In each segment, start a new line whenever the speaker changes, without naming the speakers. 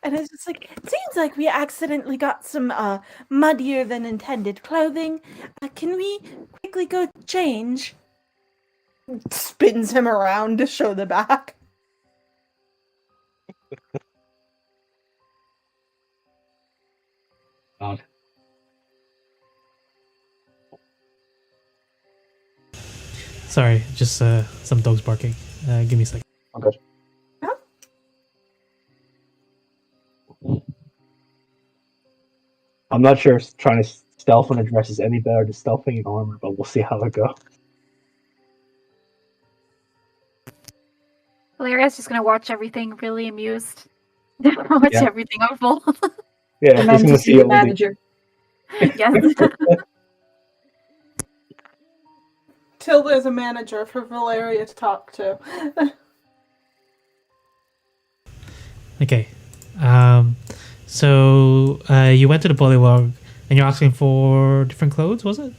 And it's just like, it seems like we accidentally got some muddier than intended clothing. Can we quickly go change? Spins him around to show the back.
God.
Sorry, just some dogs barking. Give me a second.
Okay.
Huh?
I'm not sure if trying to stealth in a dress is any better than stealthing in armor, but we'll see how it goes.
Valeria's just gonna watch everything really amused. Watch
Yeah.
everything unfold.
Yeah,
And
just
then
gonna
to see
see
the
all the.
manager.
Yes.
Till there's a manager for Valeria to talk to.
Okay. So you went to the Bullywog and you're asking for different clothes, was it?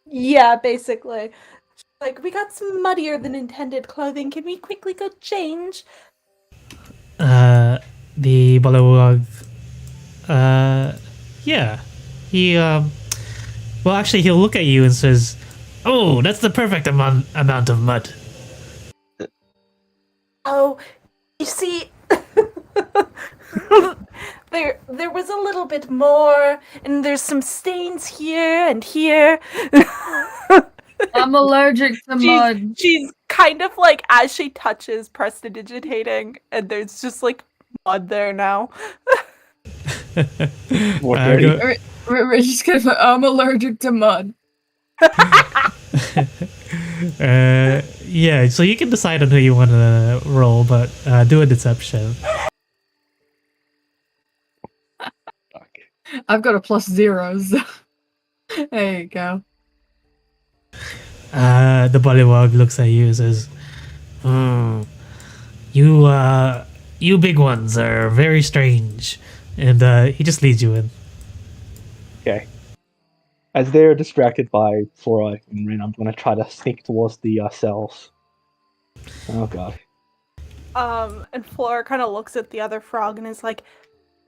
Yeah, basically. Like, we got some muddier than intended clothing. Can we quickly go change?
The Bullywog. Yeah. He well, actually, he'll look at you and says, "Oh, that's the perfect amount of mud."
Oh, you see, there was a little bit more, and there's some stains here and here.
I'm allergic to mud.
She's kind of like, as she touches, prestidigitating, and there's just like mud there now.
More dirty.
We're just gonna put, I'm allergic to mud.
Yeah, so you can decide on who you want to roll, but do a deception.
I've got a +0. So. There you go.
The Bullywog looks at you and says, you big ones are very strange. And he just leads you in.
Okay. As they're distracted by Flora and Rin, I'm gonna try to sneak towards the cells. Oh god.
And Flora kind of looks at the other frog and is like,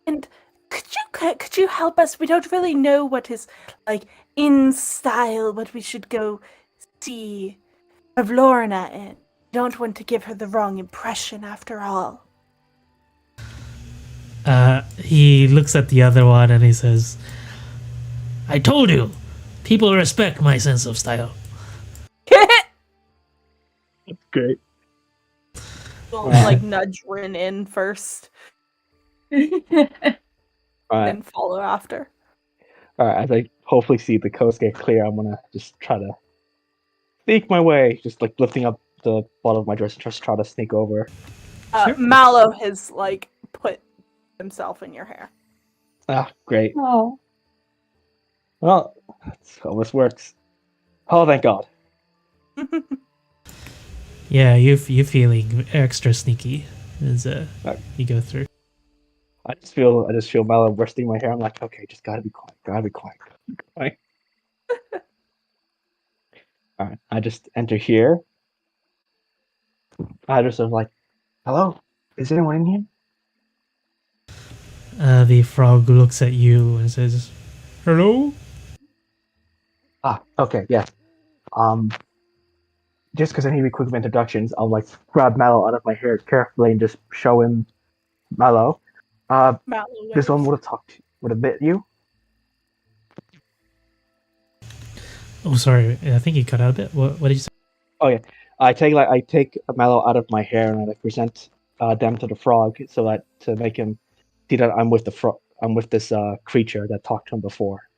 and could you help us? We don't really know what is like in style, what we should go see of Lorna in. Don't want to give her the wrong impression after all.
He looks at the other one and he says, I told you, people respect my sense of style.
Great.
We'll like nudge Rin in first,
Alright.
then follow after.
Alright, as I hopefully see the coast get clear, I'm gonna just try to sneak my way, just like lifting up the bottom of my dress and just try to sneak over.
Sure.
Mallow has like put himself in your hair.
Ah, great.
Oh.
Well, that's how this works. Oh, thank God.
Yeah, you're feeling extra sneaky as you go through.
I just feel Mallow bursting my hair. I'm like, okay, just gotta be quiet. Alright, I just enter here. I just was like, hello? Is anyone in here?
The frog looks at you and says, hello?
Ah, okay, yeah. Just because I need to be quick with introductions, I'll like grab Mallow out of my hair carefully and just show him Mallow.
Mallow
This one
waves.
would have bit you.
Oh, sorry, I think you cut out a bit. What did you say?
Oh yeah, I take Mallow out of my hair and I like present them to the frog so that to make him see that I'm with the I'm with this creature that talked to him before.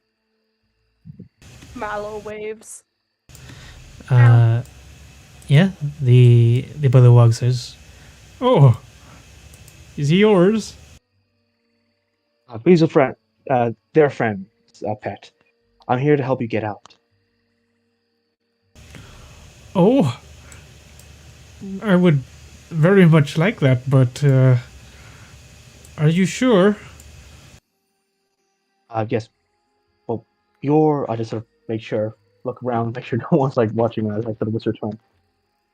Mallow waves.
Yeah, the Bullywog says, oh, is he yours?
He's a friend, their friend, pet. I'm here to help you get out.
Oh, I would very much like that, but are you sure?
Yes. Well, I just sort of look around, make sure no one's like watching as I sort of whisper to him.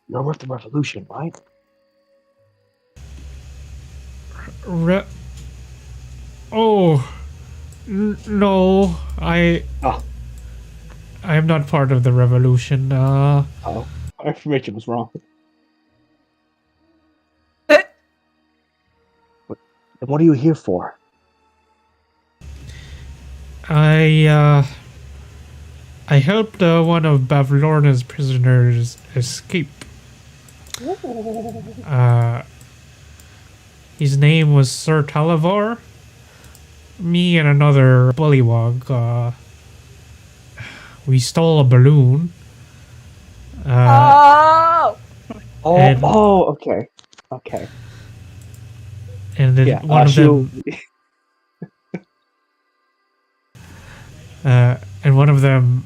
You're with the revolution, right?
Oh, no,
Oh,
I am not part of the revolution.
oh, our information was wrong. Then what are you here for?
I helped one of Bavlorna's prisoners escape. His name was Sir Talavar. Me and another bullywug, we stole a balloon.
Oh!
And-
Okay.
And then
Yeah,
one of them, and one of them,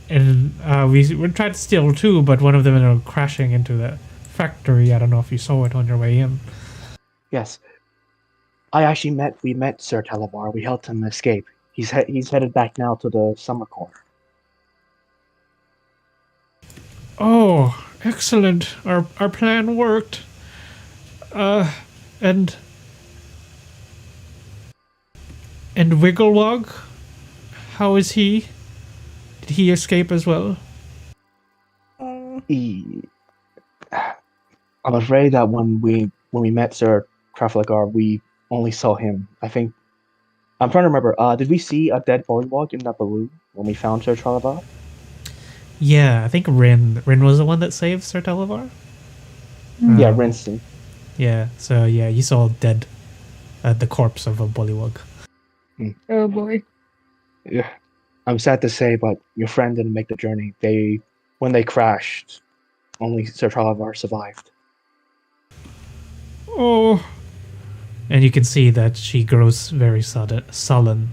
and we tried to steal two, but one of them ended up crashing into the factory. I don't know if you saw it on your way in.
Yes. We met Sir Talabar. We helped him escape. He's headed back now to the summer court.
Oh, excellent! Our plan worked. And Wigglewog, how is he? Did he escape as well?
He, I'm afraid that when we met Sir Trafalgar, we only saw him. I think I'm trying to remember. Did we see a dead bullywog in that balloon when we found Sir Trafalgar?
Yeah, I think Rin was the one that saved Sir Televar.
Yeah, Rinston.
Yeah, so yeah, you saw dead, the corpse of a bullywug.
Oh boy.
Yeah. I'm sad to say, but your friend didn't make the journey. When they crashed, only Sir Trafalgar survived.
Oh, and you can see that she grows very sullen.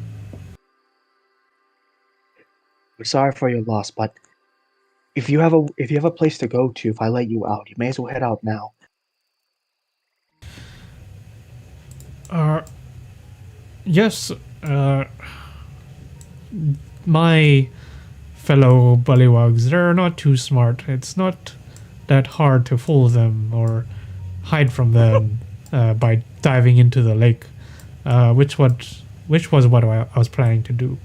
We're sorry for your loss, but if you have a place to go to, if I let you out, you may as well head out now.
Yes, my fellow bullywugs, they're not too smart. It's not that hard to fool them or hide from them by diving into the lake, which was what I was planning to do.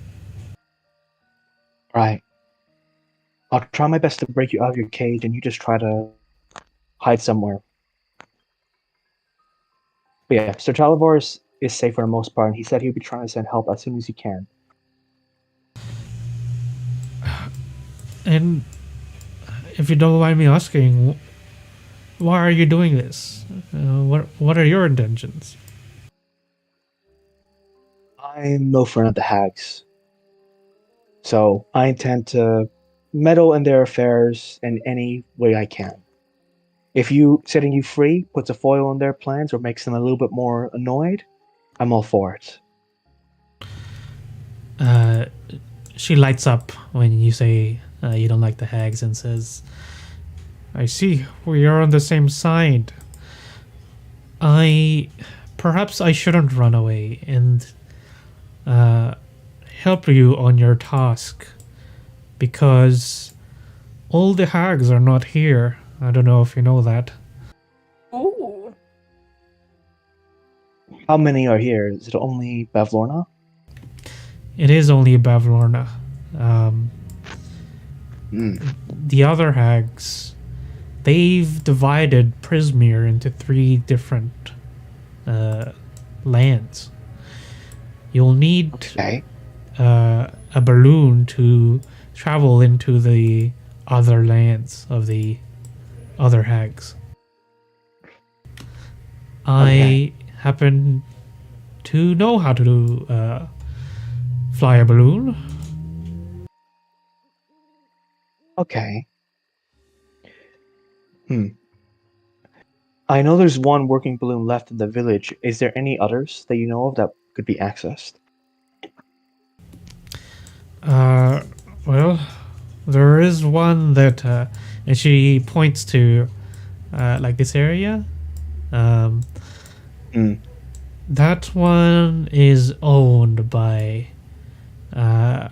Right. I'll try my best to break you out of your cage, and you just try to hide somewhere. But yeah, Sir Talavar is safe for the most part, and he said he'll be trying to send help as soon as he can.
And if you don't mind me asking, why are you doing this? What are your intentions?
I'm no friend of the hags, so I intend to meddle in their affairs in any way I can. If setting you free puts a foil on their plans or makes them a little bit more annoyed, I'm all for it.
She lights up when you say you don't like the hags and says, I see, we are on the same side. Perhaps I shouldn't run away and help you on your task, because all the hags are not here. I don't know if you know that.
Ooh.
How many are here? Is it only Bavlorna?
It is only Bavlorna. The other hags, they've divided Prismere into 3 different lands. You'll need a balloon to travel into the other lands of the other hags. I happen to know how to fly a balloon.
Okay. I know there's one working balloon left in the village. Is there any others that you know of that could be accessed?
Well, there is one that, and she points to, like this area. That one is owned by, I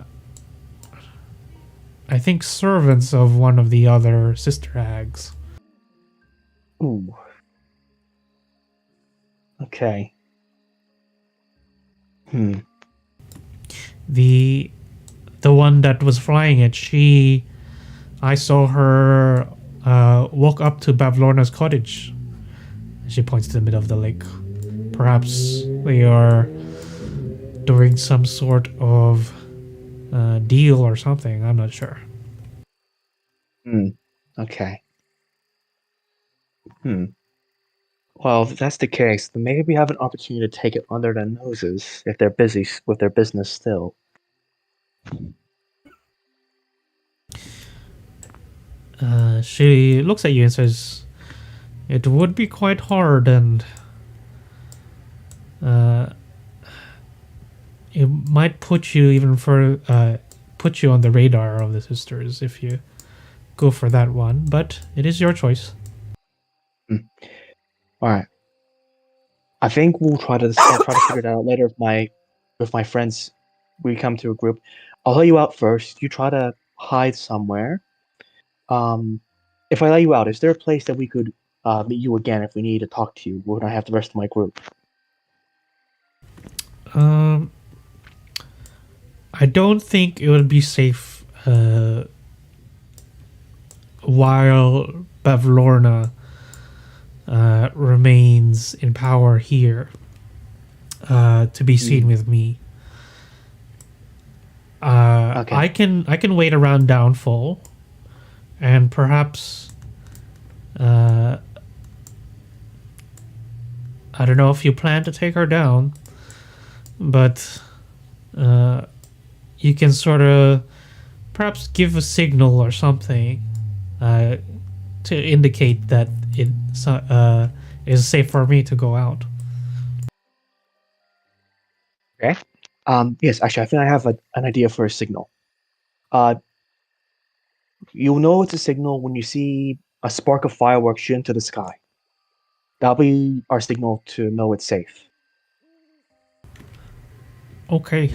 think, servants of one of the other sister hags.
Ooh. Okay. Hmm.
The one that was flying it, I saw her walk up to Bavlorna's cottage. She points to the middle of the lake. Perhaps they are doing some sort of deal or something. I'm not sure.
Okay. Well, if that's the case, then maybe we have an opportunity to take it under their noses if they're busy with their business still.
She looks at you and says, "It would be quite hard, and it might put you even further, put you on the radar of the sisters if you go for that one. But it is your choice."
All right. I think I'll try to figure it out later with my friends. We come to a group. I'll let you out first. You try to hide somewhere. If I let you out, is there a place that we could meet you again if we need to talk to you when I have the rest of my group?
I don't think it would be safe while Bavlorna remains in power here to be seen with me.
Okay.
I can wait around downfall, and perhaps I don't know if you plan to take her down, but you can sort of perhaps give a signal or something to indicate that it is safe for me to go out.
Okay. Yes, actually, I think I have an idea for a signal. You'll know it's a signal when you see a spark of fireworks shoot into the sky. That'll be our signal to know it's safe.
Okay.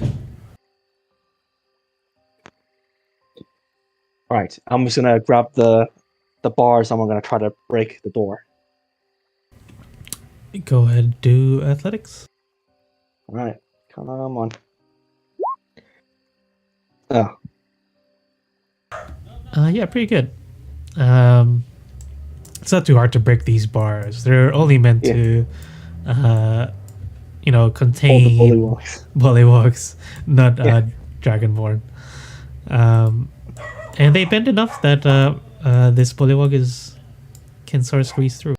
All right. I'm just gonna grab the bars and I'm gonna try to break the door.
Go ahead, do athletics.
All right. Come on. Oh.
Yeah, pretty good. It's not too hard to break these bars. They're only meant to, contain
All the bullywugs.
bullywugs, not dragonborn. And they bend enough that this bullywug can sort of squeeze through.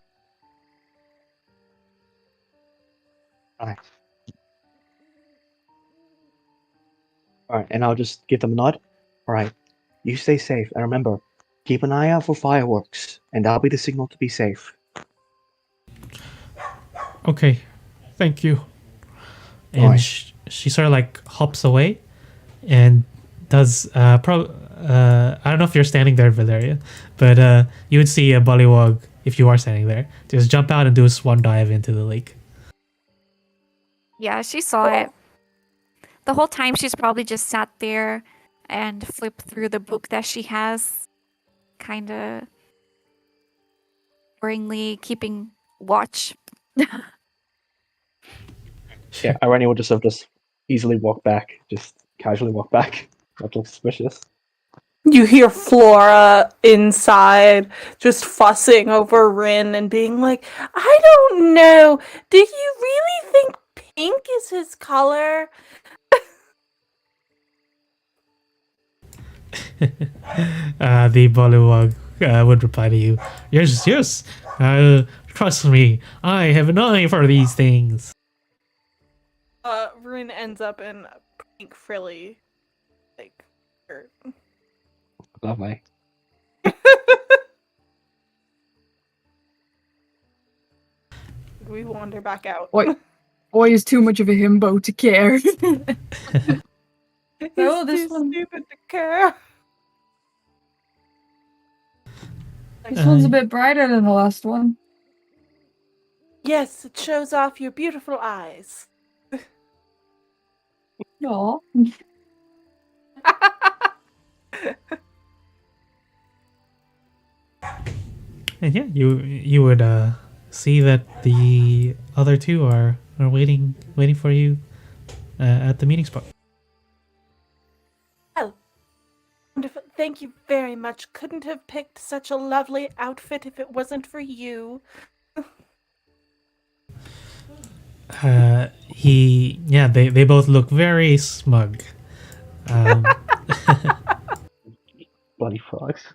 All right, and I'll just give them a nod. All right, you stay safe, and remember, keep an eye out for fireworks, and that'll be the signal to be safe.
Okay, thank you. And
Right.
she sort of like hops away, and does I don't know if you're standing there, Valeria, but you would see a bullywug if you are standing there. Just jump out and do a swan dive into the lake.
Yeah, she saw it. The whole time she's probably just sat there and flipped through the book that she has, kind of worryingly keeping watch.
Yeah, Irene will just easily walk back, just casually walk back. Not look suspicious.
You hear Flora inside just fussing over Rin and being like, I don't know. Do you really think pink is his color?
The bullywug would reply to you, yes, trust me, I have an eye for these things.
Rin ends up in a pink frilly, shirt.
Lovely.
We wander back out.
Wait. Boy is too much of a himbo to care.
Oh,
this
too
one-
stupid to care.
This one's a bit brighter than the last one.
Yes, it shows off your beautiful eyes.
No.
And yeah, you would see that the other two are waiting for you at the meeting spot.
Well, wonderful. Thank you very much. Couldn't have picked such a lovely outfit if it wasn't for you.
They both look very smug.
Bloody frogs.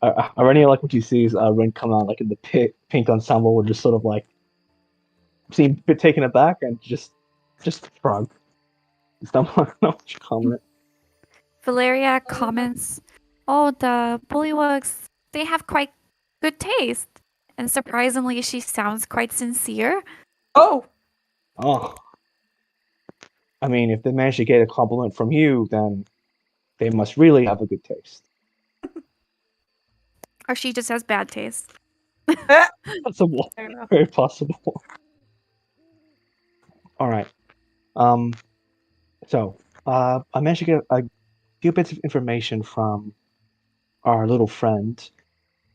I really like what you see is Ren come out like in the pink ensemble, would just sort of like seem a bit taken aback and just frog. It's not much comment.
Valeria comments, "Oh, the bullywugs, they have quite good taste." And surprisingly, she sounds quite sincere.
Oh,
Oh, I mean, if they manage to get a compliment from you, then they must really have a good taste.
Or she just has bad taste.
Possible,
fair enough.
very possible. All right. So I managed to get a few bits of information from our little friend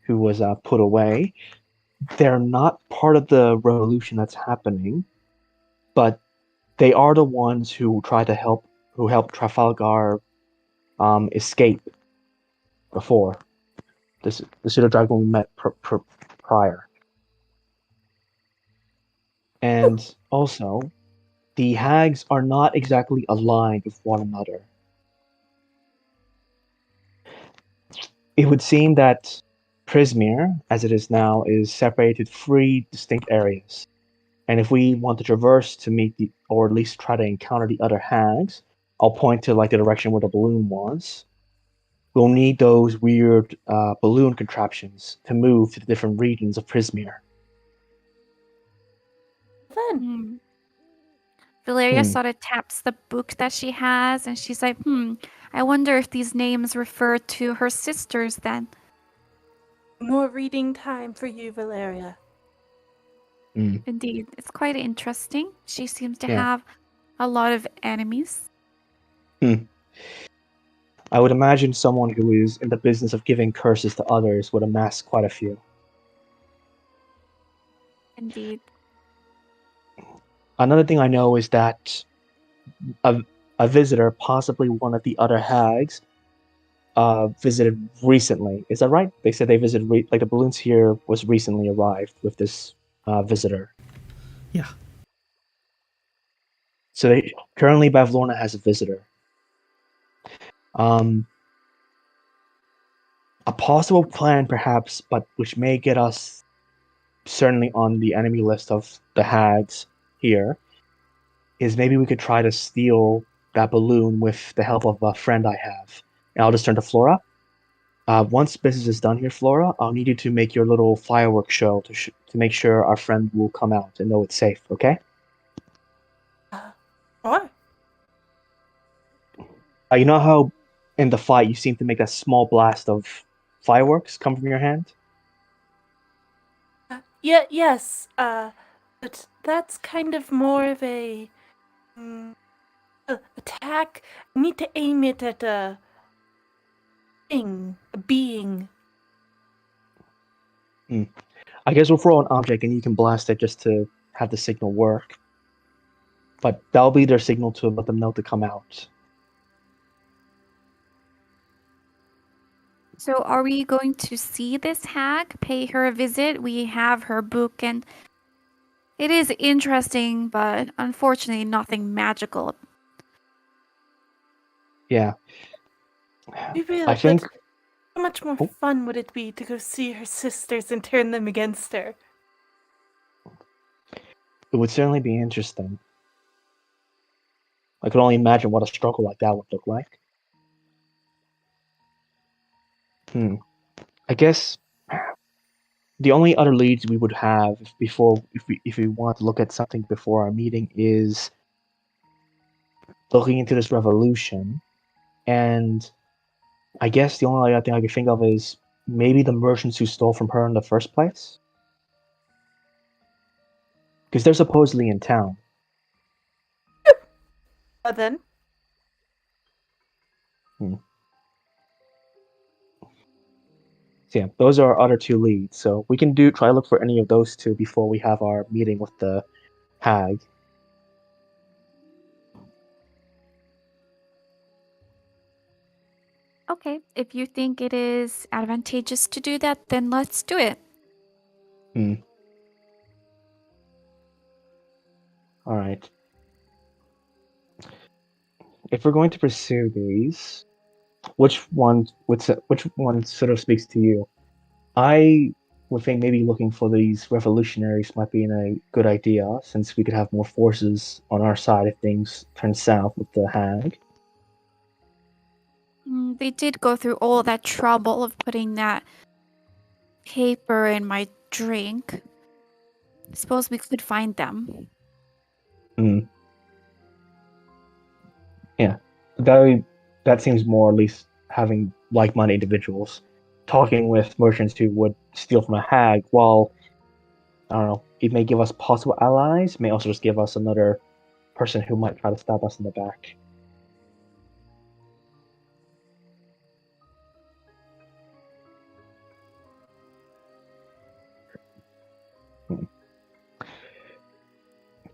who was put away. They're not part of the revolution that's happening, but they are the ones who helped Trafalgar escape before. The pseudo dragon we met prior. And also, the hags are not exactly aligned with one another. It would seem that Prismere, as it is now, is separated three distinct areas. And if we want to traverse to meet or at least try to encounter the other hags, I'll point to like the direction where the balloon was. We'll need those weird balloon contraptions to move to the different regions of Prismere.
Then,
Hmm. Valeria
Hmm.
sort of taps the book that she has and she's like, I wonder if these names refer to her sisters then.
more reading time for you, Valeria.
Indeed, it's quite interesting. She seems to
Yeah.
have a lot of enemies.
I would imagine someone who is in the business of giving curses to others would amass quite a few.
Indeed.
Another thing I know is that a visitor, possibly one of the other hags, visited recently. Is that right? They said they visited, like the balloons here was recently arrived with this visitor.
Yeah.
So currently Bavlorna has a visitor. A possible plan, perhaps, but which may get us certainly on the enemy list of the hags here, is maybe we could try to steal that balloon with the help of a friend I have. And I'll just turn to Flora. Once business is done here, Flora, I'll need you to make your little fireworks show to make sure our friend will come out and know it's safe, okay?
What?
You know how in the fight you seem to make that small blast of fireworks come from your hand?
Yes, but that's kind of more of a attack. I need to aim it at a thing, a being.
I guess we'll throw an object and you can blast it just to have the signal work. But that'll be their signal to let them know to come out.
So are we going to see this hag, pay her a visit? We have her book and it is interesting, but unfortunately nothing magical.
Yeah.
We will,
I think
but how much more
Oh.
fun would it be to go see her sisters and turn them against her?
it would certainly be interesting. I could only imagine what a struggle like that would look like. I guess the only other leads we would have if we want to look at something before our meeting is looking into this revolution, and I guess the only other thing I can think of is maybe the merchants who stole from her in the first place, because they're supposedly in town.
Then,
So yeah, those are our other two leads. So we can try to look for any of those two before we have our meeting with the hag.
Okay, if you think it is advantageous to do that, then let's do it.
All right. If we're going to pursue these, which one sort of speaks to you? I would think maybe looking for these revolutionaries might be a good idea, since we could have more forces on our side if things turn south with the hag.
They did go through all that trouble of putting that paper in my drink. Suppose we could find them.
Yeah, that seems more, at least having like-minded individuals talking with merchants who would steal from a hag. While I don't know, it may give us possible allies, may also just give us another person who might try to stab us in the back.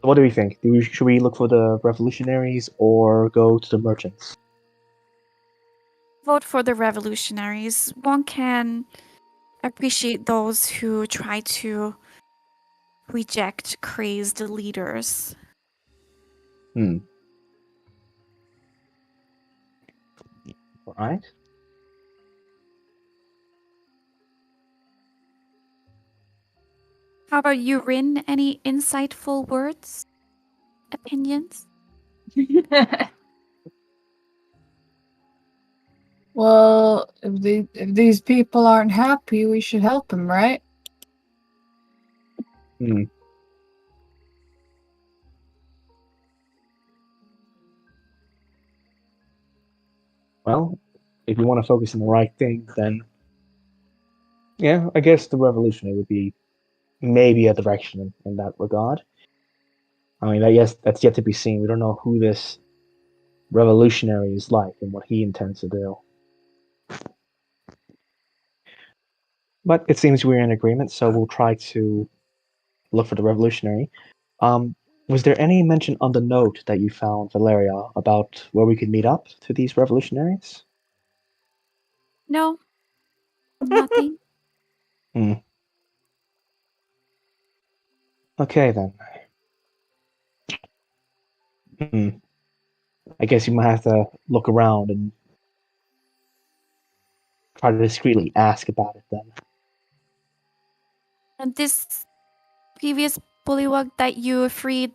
What do we think? Should we look for the revolutionaries or go to the merchants?
Vote for the revolutionaries. One can appreciate those who try to reject crazed leaders.
All right.
How about you, Rin? Any insightful words? Opinions?
Well, if these people aren't happy, we should help them, right?
Well, if you want to focus on the right thing, then yeah, I guess the revolutionary would be maybe a direction in that regard. I mean, I guess that's yet to be seen. We don't know who this revolutionary is like and what he intends to do. But it seems we're in agreement, so we'll try to look for the revolutionary. Was there any mention on the note that you found, Valeria, about where we could meet up to these revolutionaries?
No. Nothing.
Okay, then. I guess you might have to look around and try to discreetly ask about it then.
And this previous bullywug that you freed,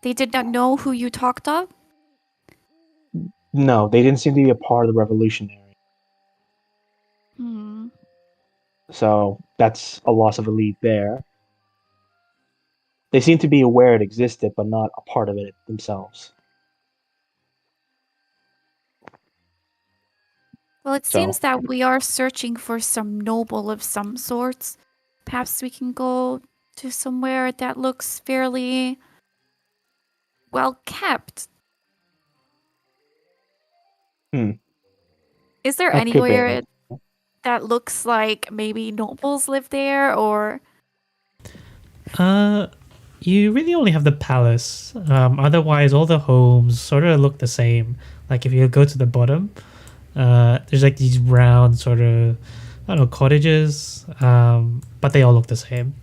they did not know who you talked of?
No, they didn't seem to be a part of the revolutionary. So that's a loss of a lead there. They seem to be aware it existed, but not a part of it themselves.
Well, it
So-
seems that we are searching for some noble of some sorts. Perhaps we can go to somewhere that looks fairly well kept. Is there
That could be.
anywhere that looks like maybe nobles live there, or
You really only have the palace. Otherwise, all the homes sort of look the same. Like if you go to the bottom, there's like these round sort of, I don't know, cottages, but they all look the same.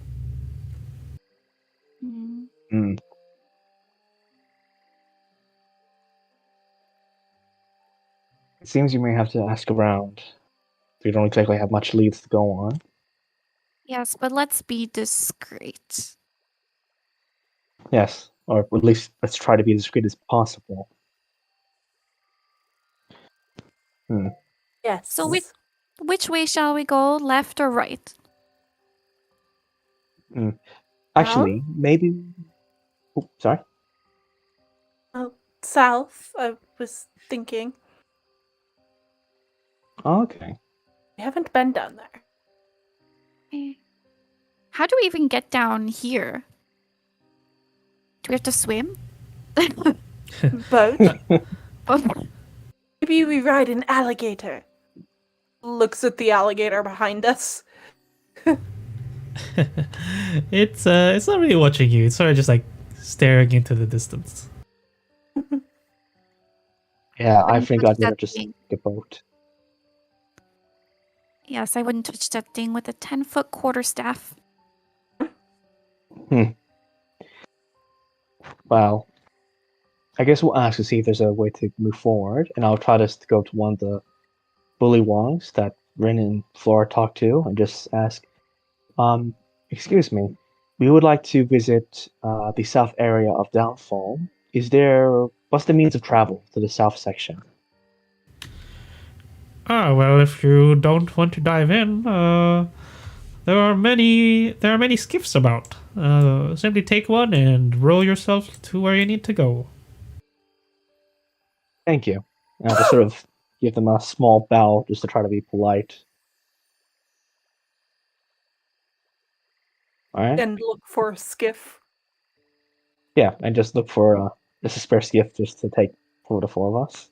It seems you may have to ask around. We don't exactly have much leads to go on.
yes, but let's be discreet.
Yes, or at least let's try to be as discreet as possible.
Yes.
So which way shall we go, left or right?
Actually, maybe. Oh, sorry.
South, I was thinking.
Okay.
We haven't been down there.
How do we even get down here? Do we have to swim?
Boat?
Oh,
Maybe we ride an alligator. Looks at the alligator behind us.
It's not really watching you. It's sort of just like staring into the distance.
Yeah, I
Wouldn't
think
touch
I'd rather
that
just
thing.
take a boat.
Yes, I wouldn't touch that thing with a 10-foot quarterstaff.
Well, I guess we'll ask to see if there's a way to move forward, and I'll try to go to one of the bullywongs that Rin and Flora talked to, and just ask, excuse me, we would like to visit the south area of Downfall. What's the means of travel to the south section?
Ah, well, if you don't want to dive in, there are many skiffs about. Simply take one and row yourself to where you need to go.
Thank you. And I'll just sort of give them a small bow just to try to be polite. All right.
And look for a skiff.
Yeah, and just look for just a spare skiff just to take for the four of us.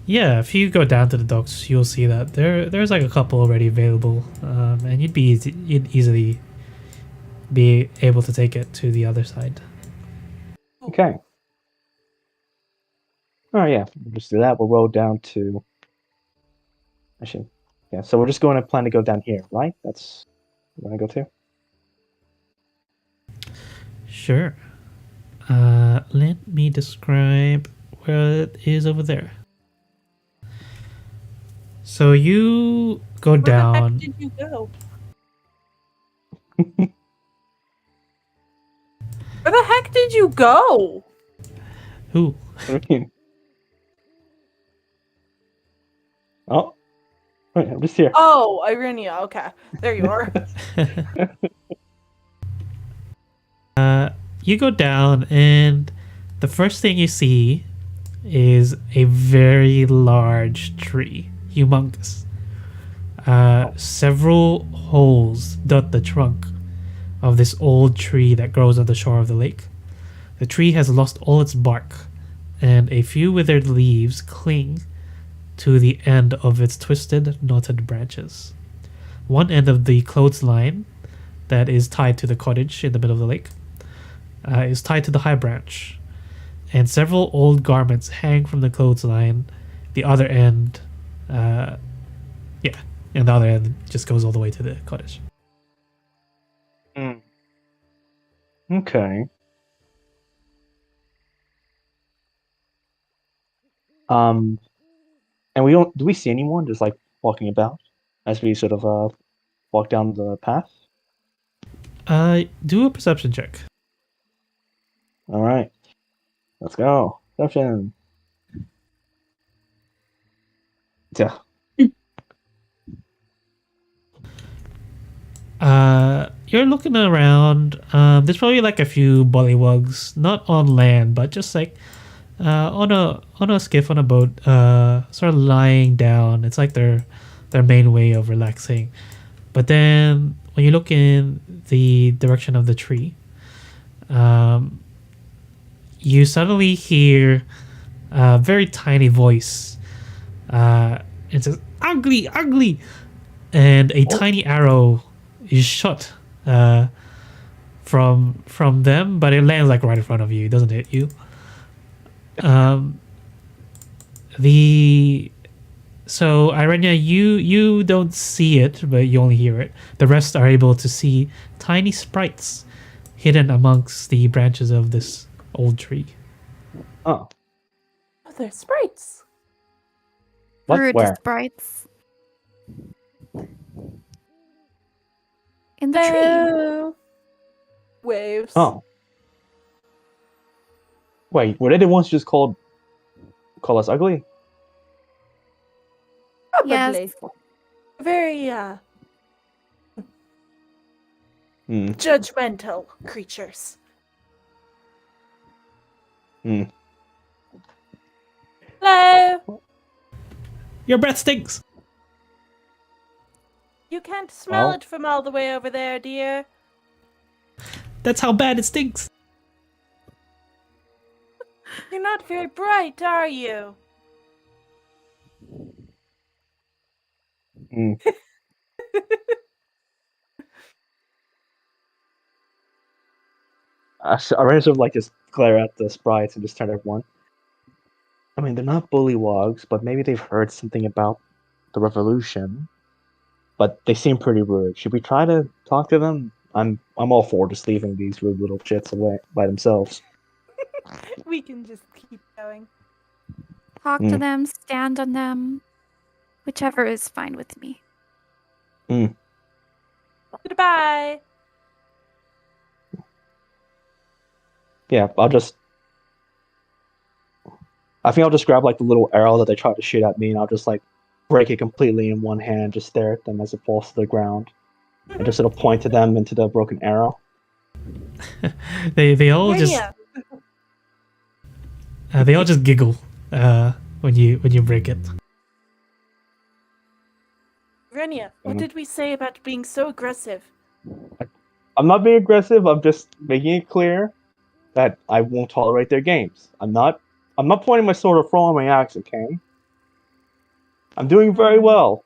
Yeah, if you go down to the docks, you'll see that there's like a couple already available, and you'd easily be able to take it to the other side.
Okay. Oh yeah, we'll just do that. We'll roll down to. Actually, yeah. So we're just going to plan to go down here, right? That's where we're gonna go to.
Sure. Let me describe where it is over there. So you go
Where the heck
down.
did you go? Where the heck did you go?
Who?
What do you mean? Oh, wait, I'm just here.
Oh, Irenia. Okay, there you are.
You go down, and the first thing you see is a very large tree, humongous. Several holes dot the trunk of this old tree that grows on the shore of the lake. The tree has lost all its bark, and a few withered leaves cling to the end of its twisted, knotted branches. One end of the clothesline that is tied to the cottage in the middle of the lake is tied to the high branch, and several old garments hang from the clothesline. The other end, and the other end just goes all the way to the cottage.
Okay. And we don't. Do we see anyone just like walking about as we sort of walk down the path?
Do a perception check.
All right. Let's go. Perception. Yeah.
You're looking around. There's probably like a few bullywugs, not on land, but just like on a skiff, on a boat, sort of lying down. It's like their main way of relaxing. But then when you look in the direction of the tree, you suddenly hear a very tiny voice. It says, "Ugly, ugly," and a tiny arrow is shot from them, but it lands like right in front of you. It doesn't hit you. So Irenia, you don't see it, but you only hear it. The rest are able to see tiny sprites hidden amongst the branches of this old tree.
Oh.
Oh, they're sprites.
What?
Rude
Where?
sprites. In the tree.
Hello. Waves.
Oh. Wait, were they the ones who just call us ugly?
Probably.
Yes.
Very
Hmm.
judgmental creatures.
Hmm.
Hello.
Your breath stinks.
You can't smell
Well.
it from all the way over there, dear.
That's how bad it stinks.
You're not very bright, are you?
Hmm. I rather sort of like just glare at the sprites and just turn to everyone. I mean, they're not bullywogs, but maybe they've heard something about the revolution. But they seem pretty rude. Should we try to talk to them? I'm all for just leaving these rude little chits away by themselves.
We can just keep going.
Talk to them, stand on them. Whichever is fine with me.
Goodbye.
Yeah, I think I'll just grab like the little arrow that they tried to shoot at me, and I'll just like break it completely in one hand, just stare at them as it falls to the ground, and just sort of point to them into the broken arrow.
They all just
Yeah.
they all just giggle when you break it.
Renia, what did we say about being so aggressive?
I'm not being aggressive. I'm just making it clear that I won't tolerate their games. I'm not pointing my sword or throwing my axe. Okay. I'm doing very well.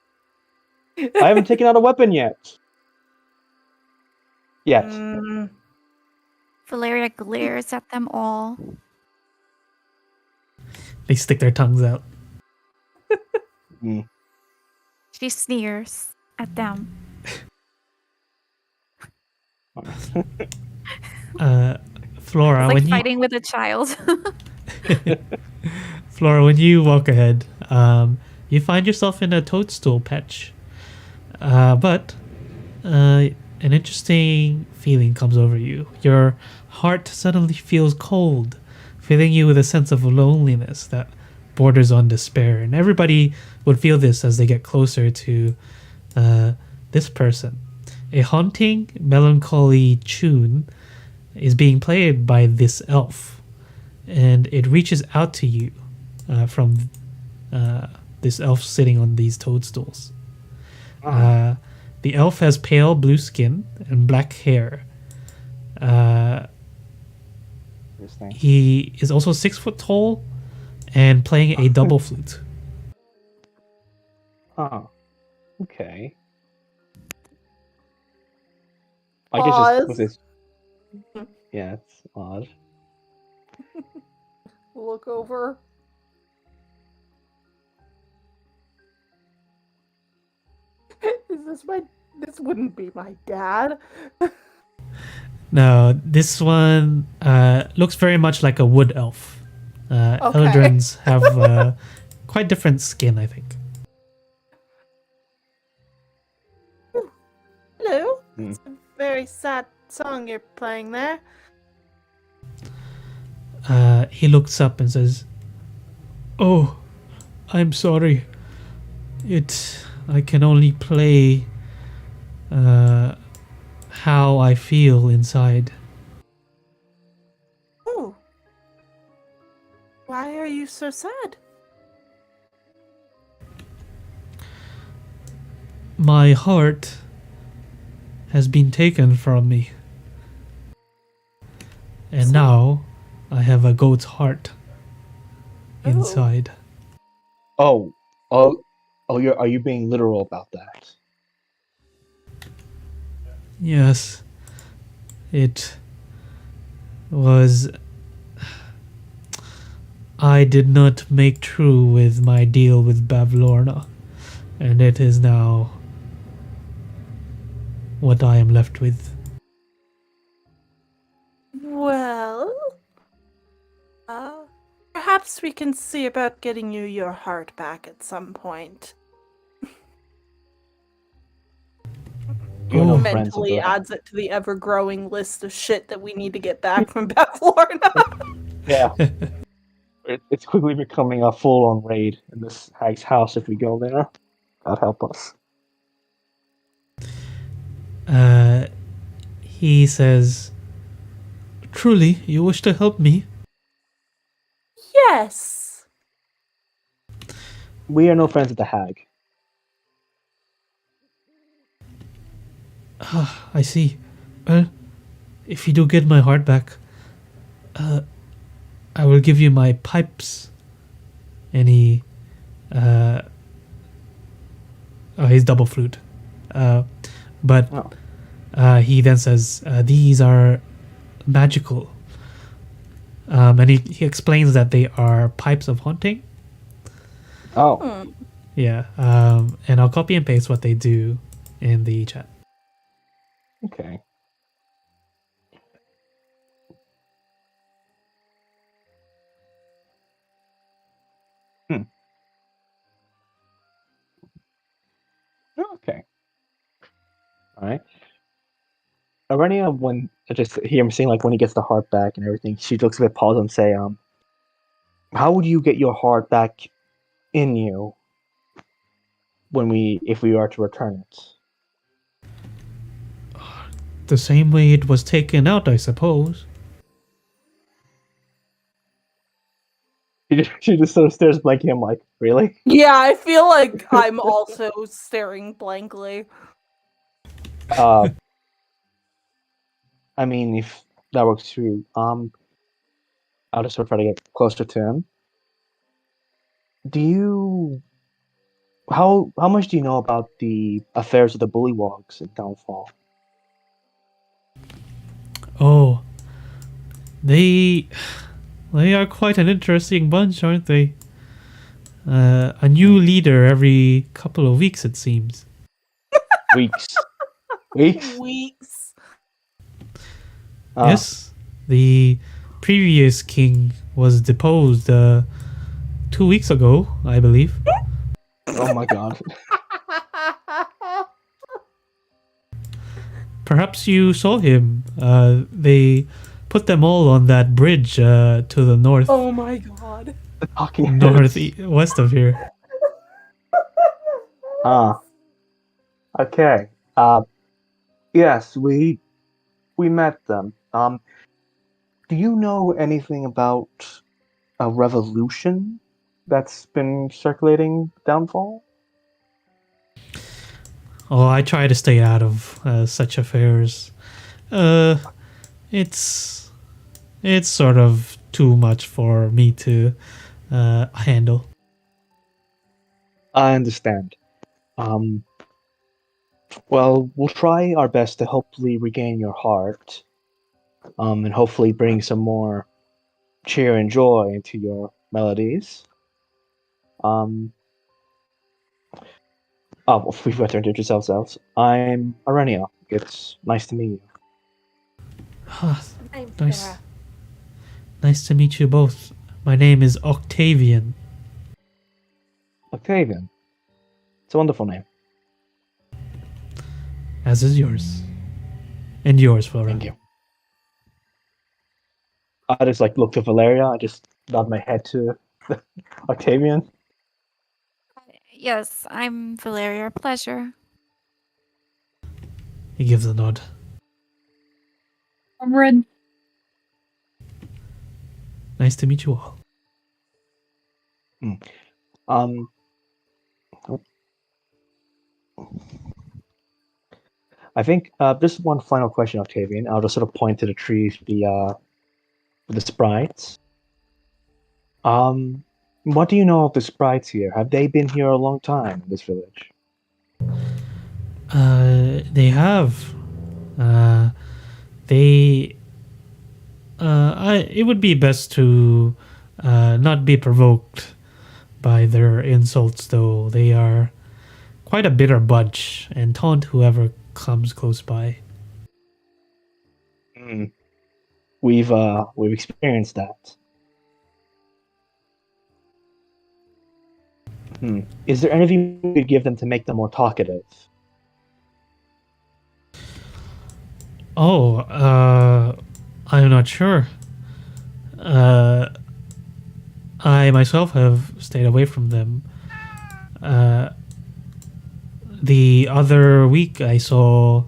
I haven't taken out a weapon yet. Yet.
Valeria glares at them all.
They stick their tongues out.
She sneers at them.
Flora,
It's like
when
fighting with a child.
Flora, when you walk ahead, you find yourself in a toadstool patch. But an interesting feeling comes over you. Your heart suddenly feels cold, filling you with a sense of loneliness that borders on despair. And everybody would feel this as they get closer to this person. A haunting, melancholy tune is being played by this elf, and it reaches out to you from this elf sitting on these toadstools. The elf has pale blue skin and black hair. He is also 6 foot tall and playing a double flute.
Okay.
Pause.
Yeah, it's odd.
Look over. This wouldn't be my dad.
No, this one looks very much like a wood elf. Eldrins have quite different skin, I think.
Hello. It's a very sad song you're playing there.
He looks up and says, "Oh, I'm sorry. I can only play how I feel inside."
Oh. Why are you so sad?
My heart has been taken from me. And now I have a goat's heart inside.
Are you being literal about that?
Yes. It was... I did not make true with my deal with Bavlorna, and it is now what I am left with.
Well, perhaps we can see about getting you your heart back at some point.
You're no friends of
Mentally
the-
adds it to the ever-growing list of shit that we need to get back from Bavlorna.
Yeah. It's quickly becoming a full-on raid in this hag's house if we go there. God help us.
He says, "Truly, you wish to help me?"
Yes.
We are no friends of the hag.
I see. Well, if you do get my heart back, I will give you my pipes. And he, his double flute. But he then says, these are magical. And he explains that they are pipes of haunting.
Oh,
Hmm.
Yeah. And I'll copy and paste what they do in the chat.
okay. Hmm. Okay. All right. Arenia, when I just hear him saying like when he gets the heart back and everything, she looks a bit paused and say, how would you get your heart back in you if we are to return it?
The same way it was taken out, I suppose.
She just sort of stares blankly. I'm like, really?
Yeah, I feel like I'm also staring blankly.
Uh, I mean, if that works too, I'll just sort of try to get closer to him. Do you how much do you know about the affairs of the Bullywogs in Downfall?
Oh, they are quite an interesting bunch, aren't they? A new leader every couple of weeks, it seems.
Weeks. Weeks?
Weeks.
Yes, the previous king was deposed 2 weeks ago, I believe.
Oh my god.
Perhaps you saw him. They put them all on that bridge to the north,
Oh my god.
The talking heads.
northwest of here.
Okay. Yes, we met them. Do you know anything about a revolution that's been circulating Downfall?
Oh, I try to stay out of such affairs. It's sort of too much for me to handle.
I understand. Well, we'll try our best to hopefully regain your heart, and hopefully bring some more cheer and joy into your melodies. We've got to introduce ourselves. I'm Arenia. It's nice to meet you.
I'm
Nice.
Sarah.
Nice to meet you both. My name is Octavian.
Octavian. It's a wonderful name.
As is yours. And yours, Flora.
Thank you. I just look to Valeria. I just nod my head to Octavian.
Yes, I'm Valeria. Pleasure.
He gives a nod.
I'm Red.
Nice to meet you all.
Um, I think this is one final question, Octavian. I'll just sort of point to the trees, the sprites. What do you know of the sprites here? Have they been here a long time in this village?
They have. It would be best to not be provoked by their insults, though. They are quite a bitter bunch and taunt whoever comes close by.
We've experienced that. Is there anything we could give them to make them more talkative?
Oh, I'm not sure. I myself have stayed away from them. The other week I saw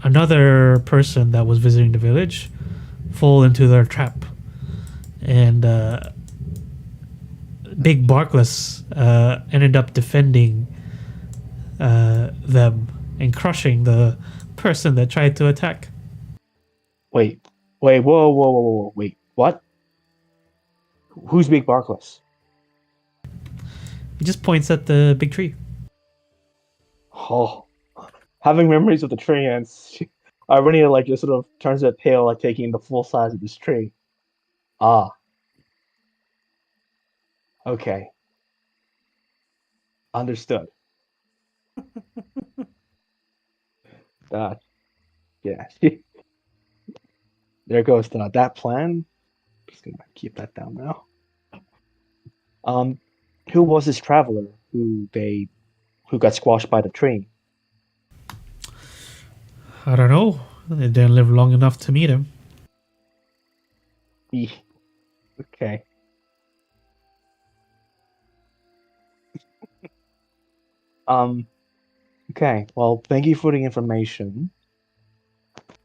another person that was visiting the village fall into their trap. And Big Barkless ended up defending them and crushing the person that tried to attack.
Wait, whoa, wait, what? Who's Big Barkless?
He just points at the big tree.
Oh, having memories of the tree ants, Irenia like just sort of turns a bit pale, like taking the full size of this tree. Ah, okay, understood. Uh, yeah, there goes that plan. Just gonna keep that down now. Um, who was this traveler who got squashed by the tree?
I don't know. They didn't live long enough to meet him.
Eeh, okay. Um, okay. Well, thank you for the information.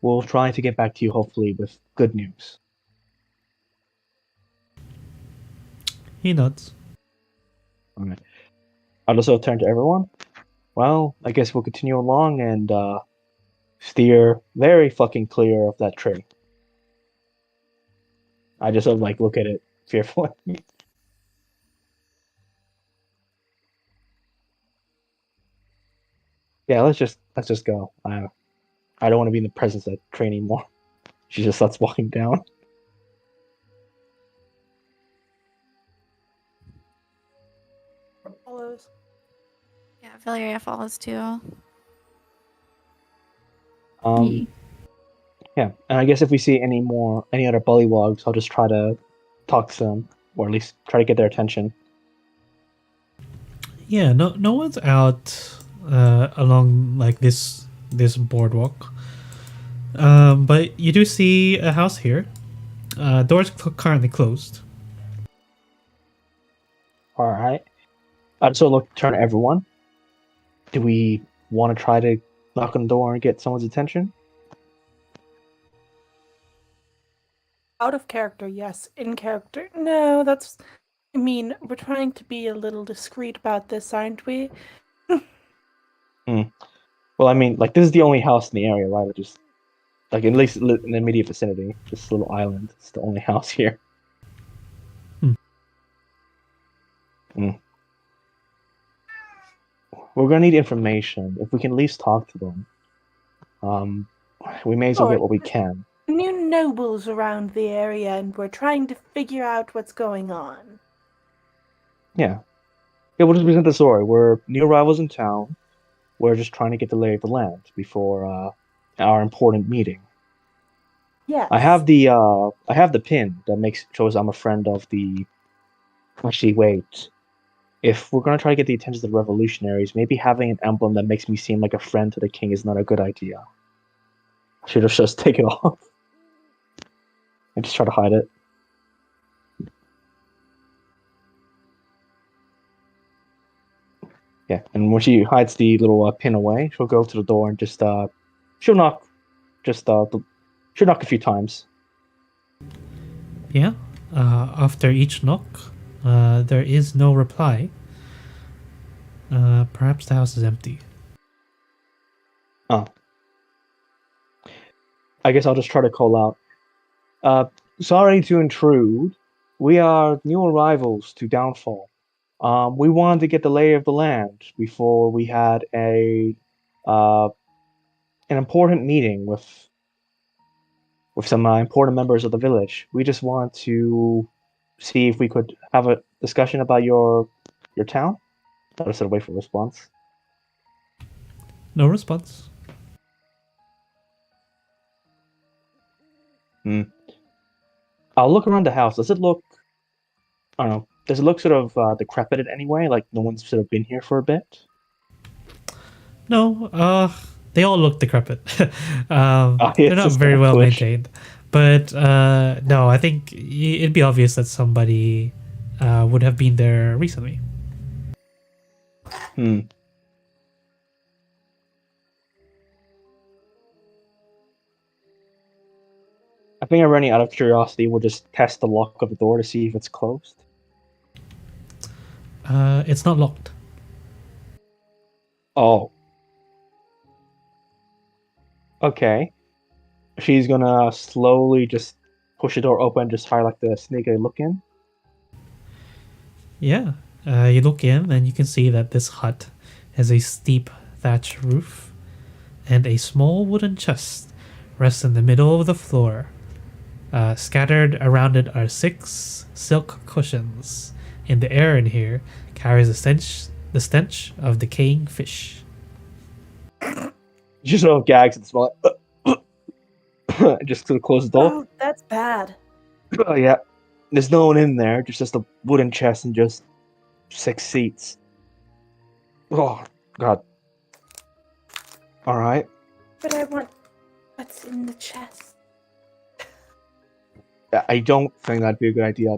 We'll try to get back to you hopefully with good news.
He nods.
All right. I'll also turn to everyone. Well, I guess we'll continue along and steer very fucking clear of that tree. I just sort of like look at it fearfully. Yeah, let's just go. I don't want to be in the presence of that tree anymore. She just starts walking down.
Follows.
Yeah, Valeria follows too.
Um, yeah, and I guess if we see any other bullywogs, I'll just try to talk to them, or at least try to get their attention.
Yeah, no one's out along like this boardwalk. But you do see a house here. Doors currently closed.
All right. I just sort of turn to everyone. Do we want to try to knock on the door and get someone's attention?
Out of character, yes. In character, no. That's. I mean, we're trying to be a little discreet about this, aren't we?
Well, I mean, like this is the only house in the area, right? Just like at least in the immediate vicinity, this little island. It's the only house here. We're gonna need information. If we can at least talk to them, we may as well get what we can.
New nobles around the area, and we're trying to figure out what's going on.
Yeah, we'll just present the story. We're new arrivals in town. We're just trying to get the lay of the land before our important meeting.
Yes.
I have the pin that shows I'm a friend of the. Actually, wait. If we're gonna try to get the attention of the revolutionaries, maybe having an emblem that makes me seem like a friend to the king is not a good idea. I should have just take it off and just try to hide it. Yeah, and when she hides the little pin away, she'll go to the door and just she'll knock a few times.
Yeah. After each knock, there is no reply. Perhaps the house is empty.
Oh. I guess I'll just try to call out. Sorry to intrude. We are new arrivals to Downfall. We wanted to get the lay of the land before we had an important meeting with some important members of the village. We just want to see if we could have a discussion about your town. I'll just wait for a response.
No response.
I'll look around the house. Does it look? I don't know. Does it look sort of decrepit in any way? Like no one's sort of been here for a bit?
No. They all look decrepit.
Yeah,
They're not
just
very
kinda
well
push.
maintained. But no, I think it'd be obvious that somebody would have been there recently.
I think I'm running out of curiosity. We'll just test the lock of the door to see if it's closed.
It's not locked.
Oh. Okay. She's gonna slowly just push the door open, just try like to sneak a look in.
Yeah. You look in and you can see that this hut has a steep thatch roof and a small wooden chest rests in the middle of the floor. Scattered around it are 6 silk cushions. In the air in here carries the stench of decaying fish.
Just sort of gags and smell it. Just to close the door.
Oh, that's bad.
Oh yeah. There's no one in there, just a wooden chest and just 6 seats. Oh god. Alright.
But I want what's in the chest.
I don't think that'd be a good idea.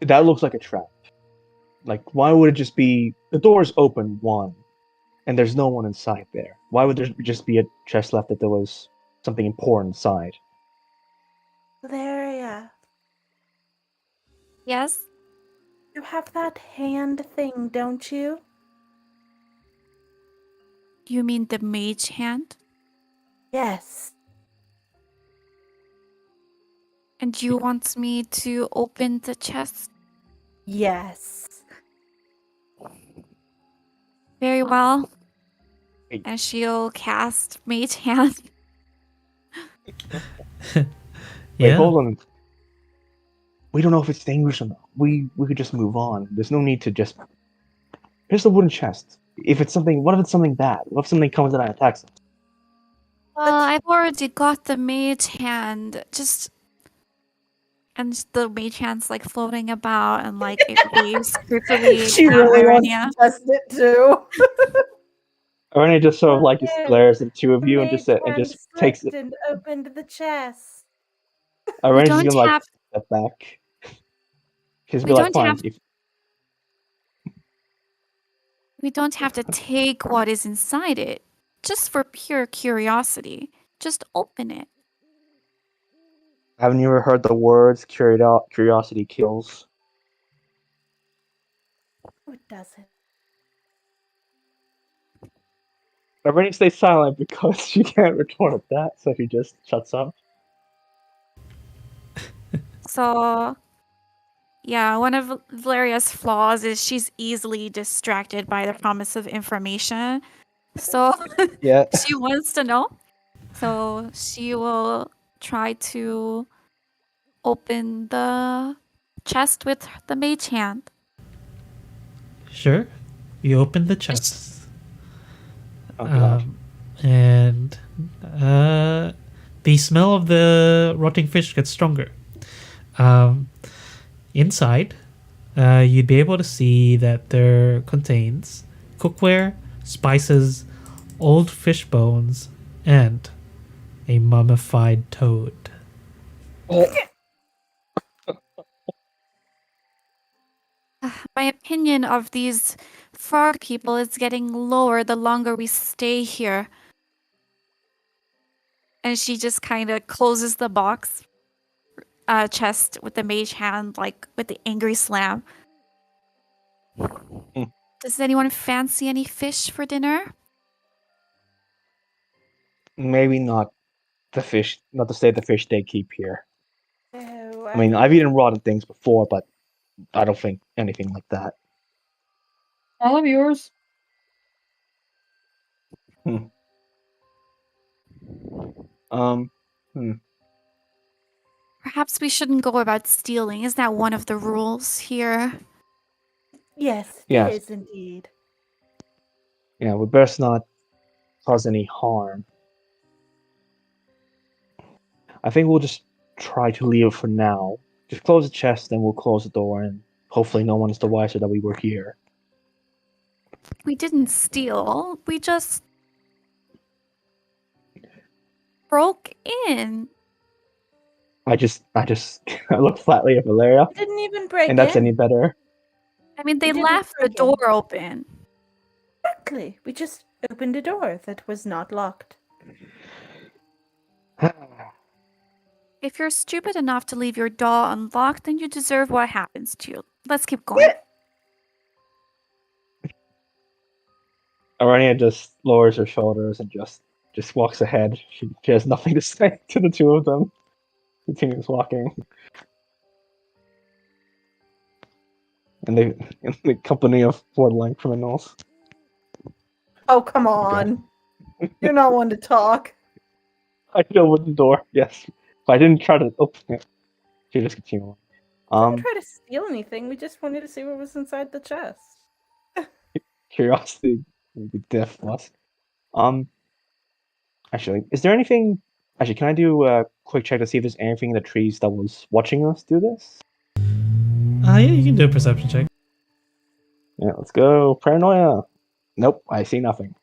That looks like a trap. Like, why would it just be the door's open, one, and there's no one inside there? Why would there just be a chest left if there was something important inside?
Valeria,
Yes?
you have that hand thing, don't you?
You mean the mage hand?
Yes.
And you want me to open the chest?
Yes.
Very well.
Hey.
And she'll cast mage hand.
Wait,
Yeah.
hold on. We don't know if it's dangerous or not. We could just move on. There's no need to just. Here's the wooden chest. If it's something, what if it's something bad? What if something comes in and attacks us?
I've already got the mage hand. And the mage hand's like floating about and like it waves creepily.
She
at
really wants
Arania.
to test it too.
Arena just sort of like just
Okay.
glares at the two of
The
you and
mage
just
hand
takes
slipped
it.
and opened the chest.
Arena's just
don't
gonna like
have-
step back. She's
We
be like,
don't
fine.
have-
If
We don't have to take what is inside it. Just for pure curiosity. Just open it.
haven't you ever heard the words "curiosity kills"?
Oh, it doesn't.
Arena stays silent because she can't retort at that, so she just shuts up.
So, yeah, one of Valeria's flaws is she's easily distracted by the promise of information. So,
Yeah.
she wants to know. So, she will try to open the chest with the mage hand.
Sure. You open the chest.
Oh god.
And the smell of the rotting fish gets stronger. Inside, you'd be able to see that there contains cookware, spices, old fish bones, and a mummified toad.
My opinion of these frog people is getting lower the longer we stay here. And she just kind of closes the box chest with the mage hand, like with the angry slam. Does anyone fancy any fish for dinner?
Maybe not the fish, not to say the fish they keep here.
Oh,
I mean, I've eaten rotten things before, but I don't think anything like that.
All of yours.
Perhaps we shouldn't go about stealing. Is that one of the rules here?
yes,
Yes.
it is indeed.
Yeah, we best not cause any harm. I think we'll just try to leave for now. Just close the chest, then we'll close the door, and hopefully no one is the wiser that we were here.
We didn't steal. We just broke in.
I just I look flatly at Valeria,
We didn't even break
and that's
in.
any better.
I mean, they
didn't
left the
break in.
door open.
Exactly. We just opened a door that was not locked.
If you're stupid enough to leave your door unlocked, then you deserve what happens to you. Let's keep going.
Arania just lowers her shoulders and just walks ahead. She has nothing to say to the two of them. Continues walking. And they in the company of borderline criminals.
Oh, come on. You're not one to talk.
I did open the door, yes. But I didn't try to open it. She just continued.
Didn't try to steal anything. We just wanted to see what was inside the chest.
Curiosity would be death plus. Actually, is there anything? Actually, can I do a quick check to see if there's anything in the trees that was watching us do this?
Yeah, you can do a perception check.
Yeah, let's go. Paranoia. Nope, I see nothing.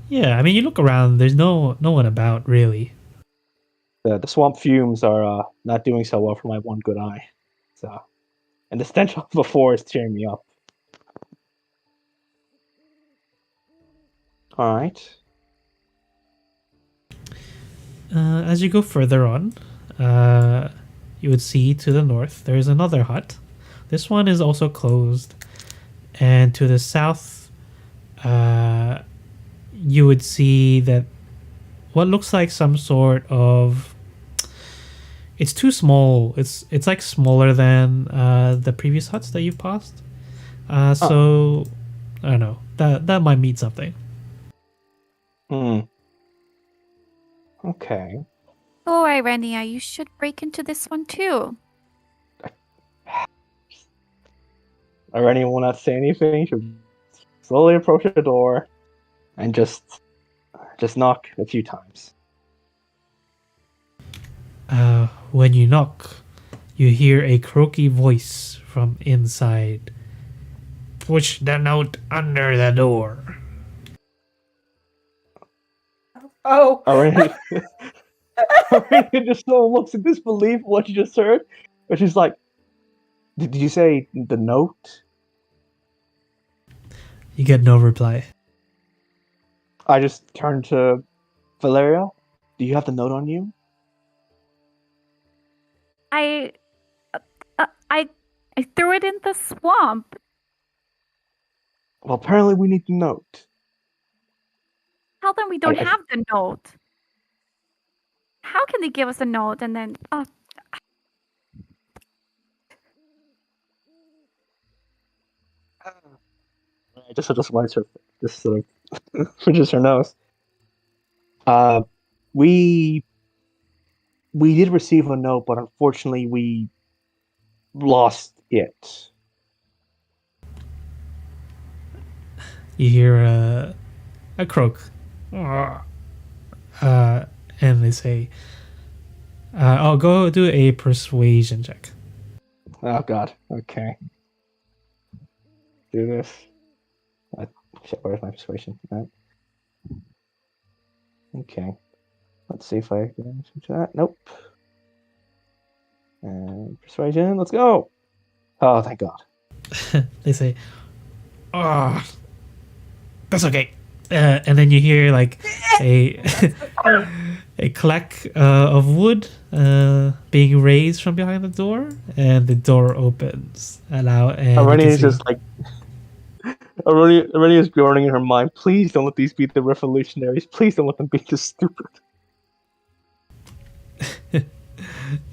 Yeah, I mean, you look around. There's no one about really.
The swamp fumes are not doing so well for my one good eye. So, and the stench of before is tearing me up. All right.
As you go further on, you would see to the north there is another hut. This one is also closed, and to the south, you would see that what looks like some sort of. It's too small. It's like smaller than the previous huts that you've passed. So I don't know. That might mean something.
Okay.
Oh, Irenia, you should break into this one too.
Already will not say anything. She'll slowly approach the door and just knock a few times.
When you knock, you hear a croaky voice from inside. Push the note under the door.
Oh.
Already just so looks in disbelief what you just heard. But she's like, did you say the note?
You get no reply.
I just turned to Valeria. Do you have the note on you?
I threw it in the swamp.
Well, apparently we need the note.
Tell them we don't
I-
have the note. How can they give us a note and then?
I just lights her, just sort of fridges her nose. We did receive a note, but unfortunately we lost it.
You hear a croak. And they say, I'll go do a persuasion check.
Oh God. Okay. Do this. Shit, where's my persuasion? Okay. Let's see if I can switch that. Nope. And persuasion. Let's go. Oh, thank God.
They say, oh, that's okay. And then you hear like a a clack of wood being raised from behind the door, and the door opens.
Already is just like. Already is groaning in her mind. Please don't let these be the revolutionaries. Please don't let them be this stupid.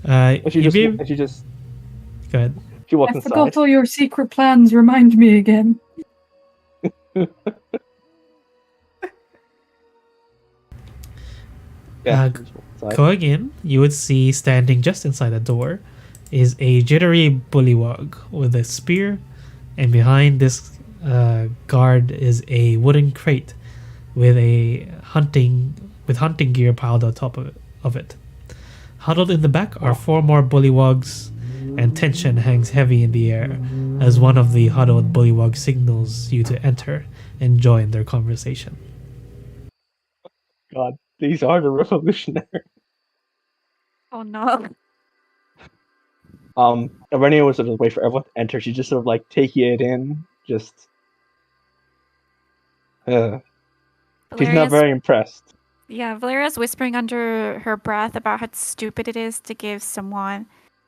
And she just
go ahead.
she walks
I
inside.
forgot all your secret plans. Remind me again.
Yeah.
Going in, you would see standing just inside the door is a jittery bullywug with a spear, and behind this guard is a wooden crate with hunting gear piled on top of it. Huddled in the back are 4 more bullywugs, and tension hangs heavy in the air as one of the huddled bullywugs signals you to enter and join their conversation.
God, these are the revolutionaries.
Oh no.
Irenia was sort of wait for everyone to enter. She just sort of like taking it in, just. She's not very impressed.
Yeah, Valeria's whispering under her breath about how stupid it is to give someone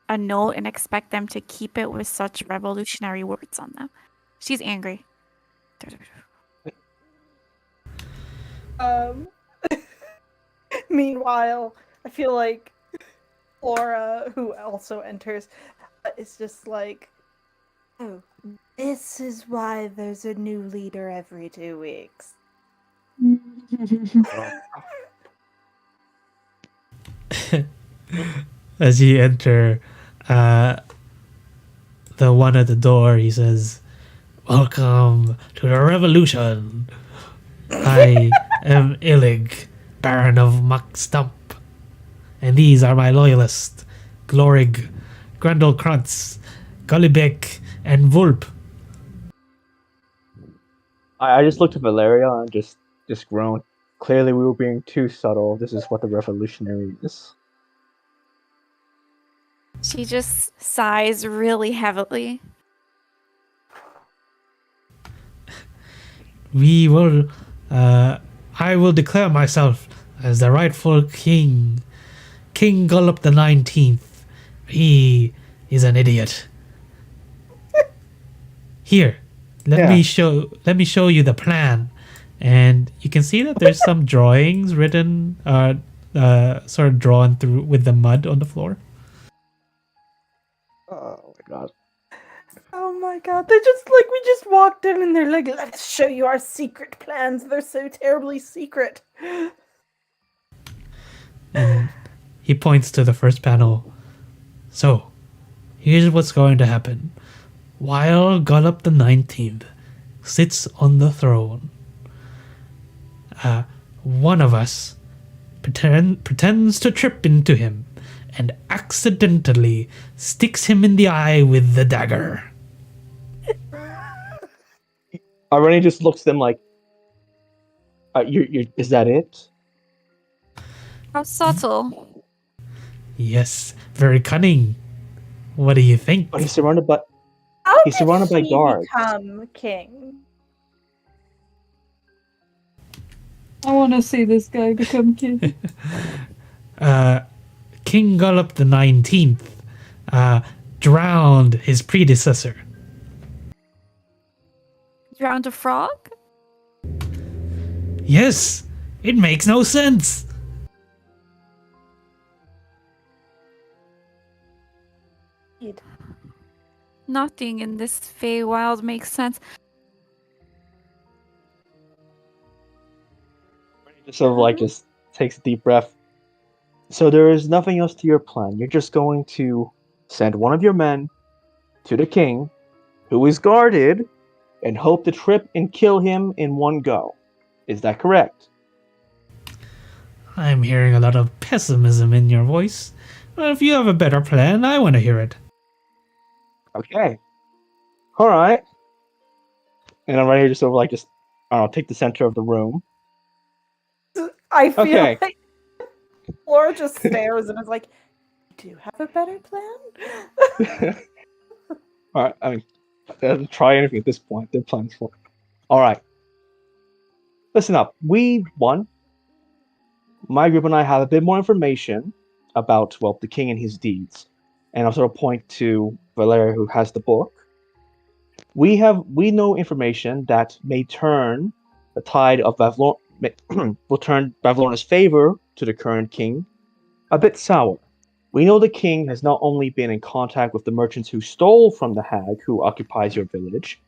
a note and expect them to keep it with such revolutionary words on them. She's angry.
Meanwhile, I feel like Flora, who also enters, is just like, oh, this is why there's a new leader every 2 weeks.
As you enter, the one at the door, he says, "Welcome to the revolution. I am Illig, Baron of Muckstump, and these are my loyalists, Glorig, Grandelkrantz, Gullibek, and Vulp."
I just looked at Valeria and just groaned. Clearly, we were being too subtle. This is what the revolutionary is.
She just sighs really heavily.
We will, I will declare myself as the rightful king, King Gullop the 19th. He is an idiot. Here, let me show you the plan. And you can see that there's some drawings written, sort of drawn through with the mud on the floor.
Oh my god.
Oh my god, they just like, we just walked in and they're like, let us show you our secret plans. They're so terribly secret.
And he points to the first panel. So, here's what's going to happen. While Gullop the 19th sits on the throne, one of us pretends to trip into him and accidentally sticks him in the eye with the dagger.
Rennie just looks at them like, is that it?
How subtle.
Yes, very cunning. What do you think?
But he's surrounded by
How
He's
did
surrounded by
he
guards.
become king?
I want to see this guy become king.
King Gullop the 19th drowned his predecessor.
Drowned a frog?
Yes, it makes no sense.
Nothing in this Feywild makes sense.
just sort of like just takes a deep breath. So there is nothing else to your plan. You're just going to send one of your men to the king, who is guarded, and hope to trip and kill him in one go. Is that correct?
I'm hearing a lot of pessimism in your voice. Well, if you have a better plan, I want to hear it.
Okay. All right. And I'm ready to sort of like just, I don't know, take the center of the room.
I feel
Okay.
like Laura just stares and is like, "Do you have a better plan?"
All right. I mean, doesn't try anything at this point. Their plan's for. All right. Listen up. My group and I have a bit more information about, well, the king and his deeds. And I'll sort of point to Valeria, who has the book. We know information that may turn the tide of Bavlorna, will turn Bavlorna's favor to the current king a bit sour. We know the king has not only been in contact with the merchants who stole from the hag who occupies your village,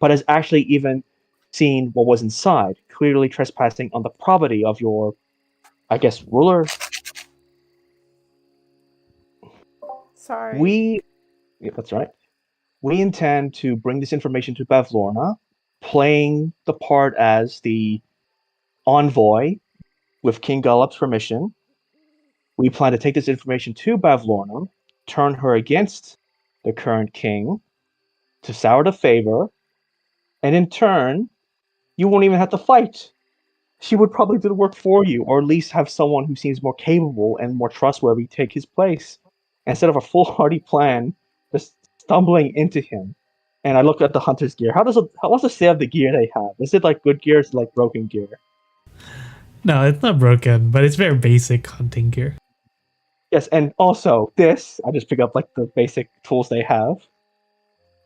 but has actually even seen what was inside, clearly trespassing on the property of your, I guess, ruler.
Sorry.
Yeah, that's right. We intend to bring this information to Bavlorna, playing the part as the envoy with King Gullop's permission. We plan to take this information to Bavlorna, turn her against the current king, to sour the favor, and in turn, you won't even have to fight. She would probably do the work for you, or at least have someone who seems more capable and more trustworthy take his place, instead of a foolhardy plan just stumbling into him. And I look at the hunter's gear. What's the state of the gear they have? Is it like good gear or is it like broken gear?
No, it's not broken, but it's very basic hunting gear.
Yes, and also this, I just pick up like the basic tools they have.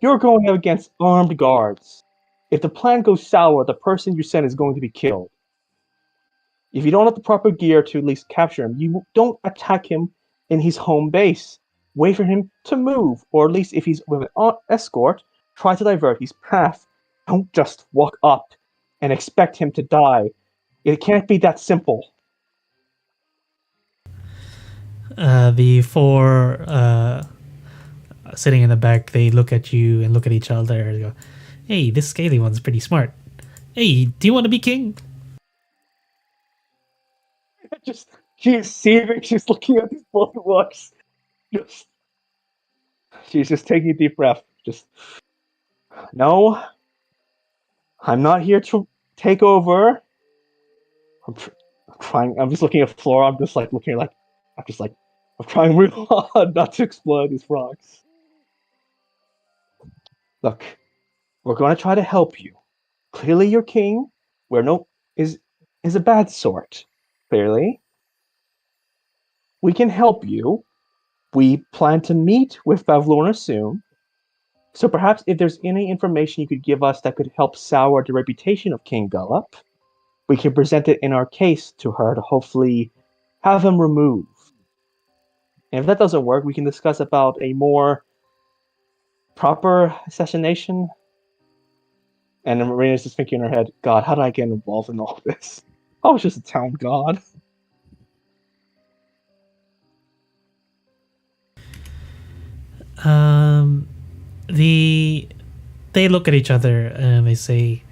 You're going up against armed guards. If the plan goes sour, the person you send is going to be killed. If you don't have the proper gear to at least capture him, you don't attack him in his home base. Wait for him to move, or at least if he's with an escort, try to divert his path. Don't just walk up and expect him to die. It can't be that simple.
The four sitting in the back, they look at you and look at each other and go, "Hey, this scaly one's pretty smart. Hey, do you want to be king?"
Just she's seething. She's looking at these bullywugs. Just she's just taking a deep breath. Just no, I'm not here to take over. I'm trying. I'm just looking at the floor. I'm just like looking like I'm trying real hard not to explode these frogs. Look, we're going to try to help you. Clearly, your king, where no is a bad sort. Clearly, we can help you. We plan to meet with Pavlorna soon. So perhaps if there's any information you could give us that could help sour the reputation of King Gullop, we can present it in our case to her to hopefully have him removed. And if that doesn't work, we can discuss about a more proper assassination. And then Marina's just thinking in her head, God, how did I get involved in all this? I was just a town god.
They look at each other and they say,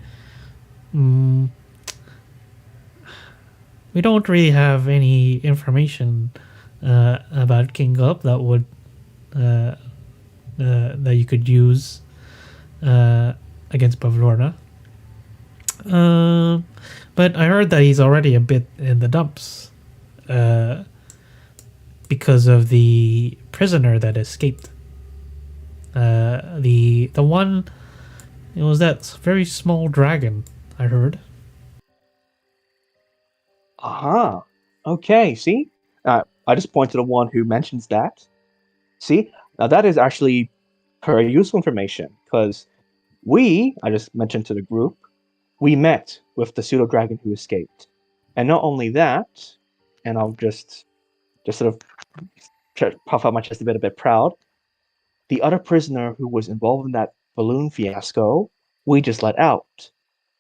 "We don't really have any information about King Gullop that would that you could use against Pavlorna. But I heard that he's already a bit in the dumps because of the prisoner that escaped. The one, it was that very small dragon, I heard.
Aha. Okay, see? I just pointed to the one who mentions that. See? Now that is actually very useful information, because I just mentioned to the group, we met with the pseudo-dragon who escaped. And not only that, and I'll just sort of puff out my chest a bit proud, the other prisoner who was involved in that balloon fiasco, we just let out.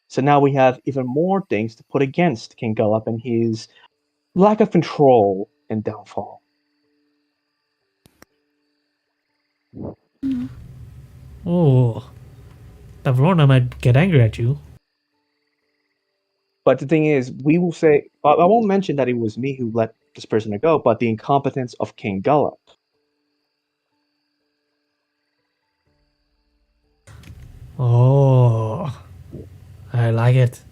So now we have even more things to put against King Gullop and his lack of control and downfall.
Oh, Pavlorna might get angry at you.
But the thing is, we will say, I won't mention that it was me who let this prisoner go, but the incompetence of King Gullop.
Oh, I like it.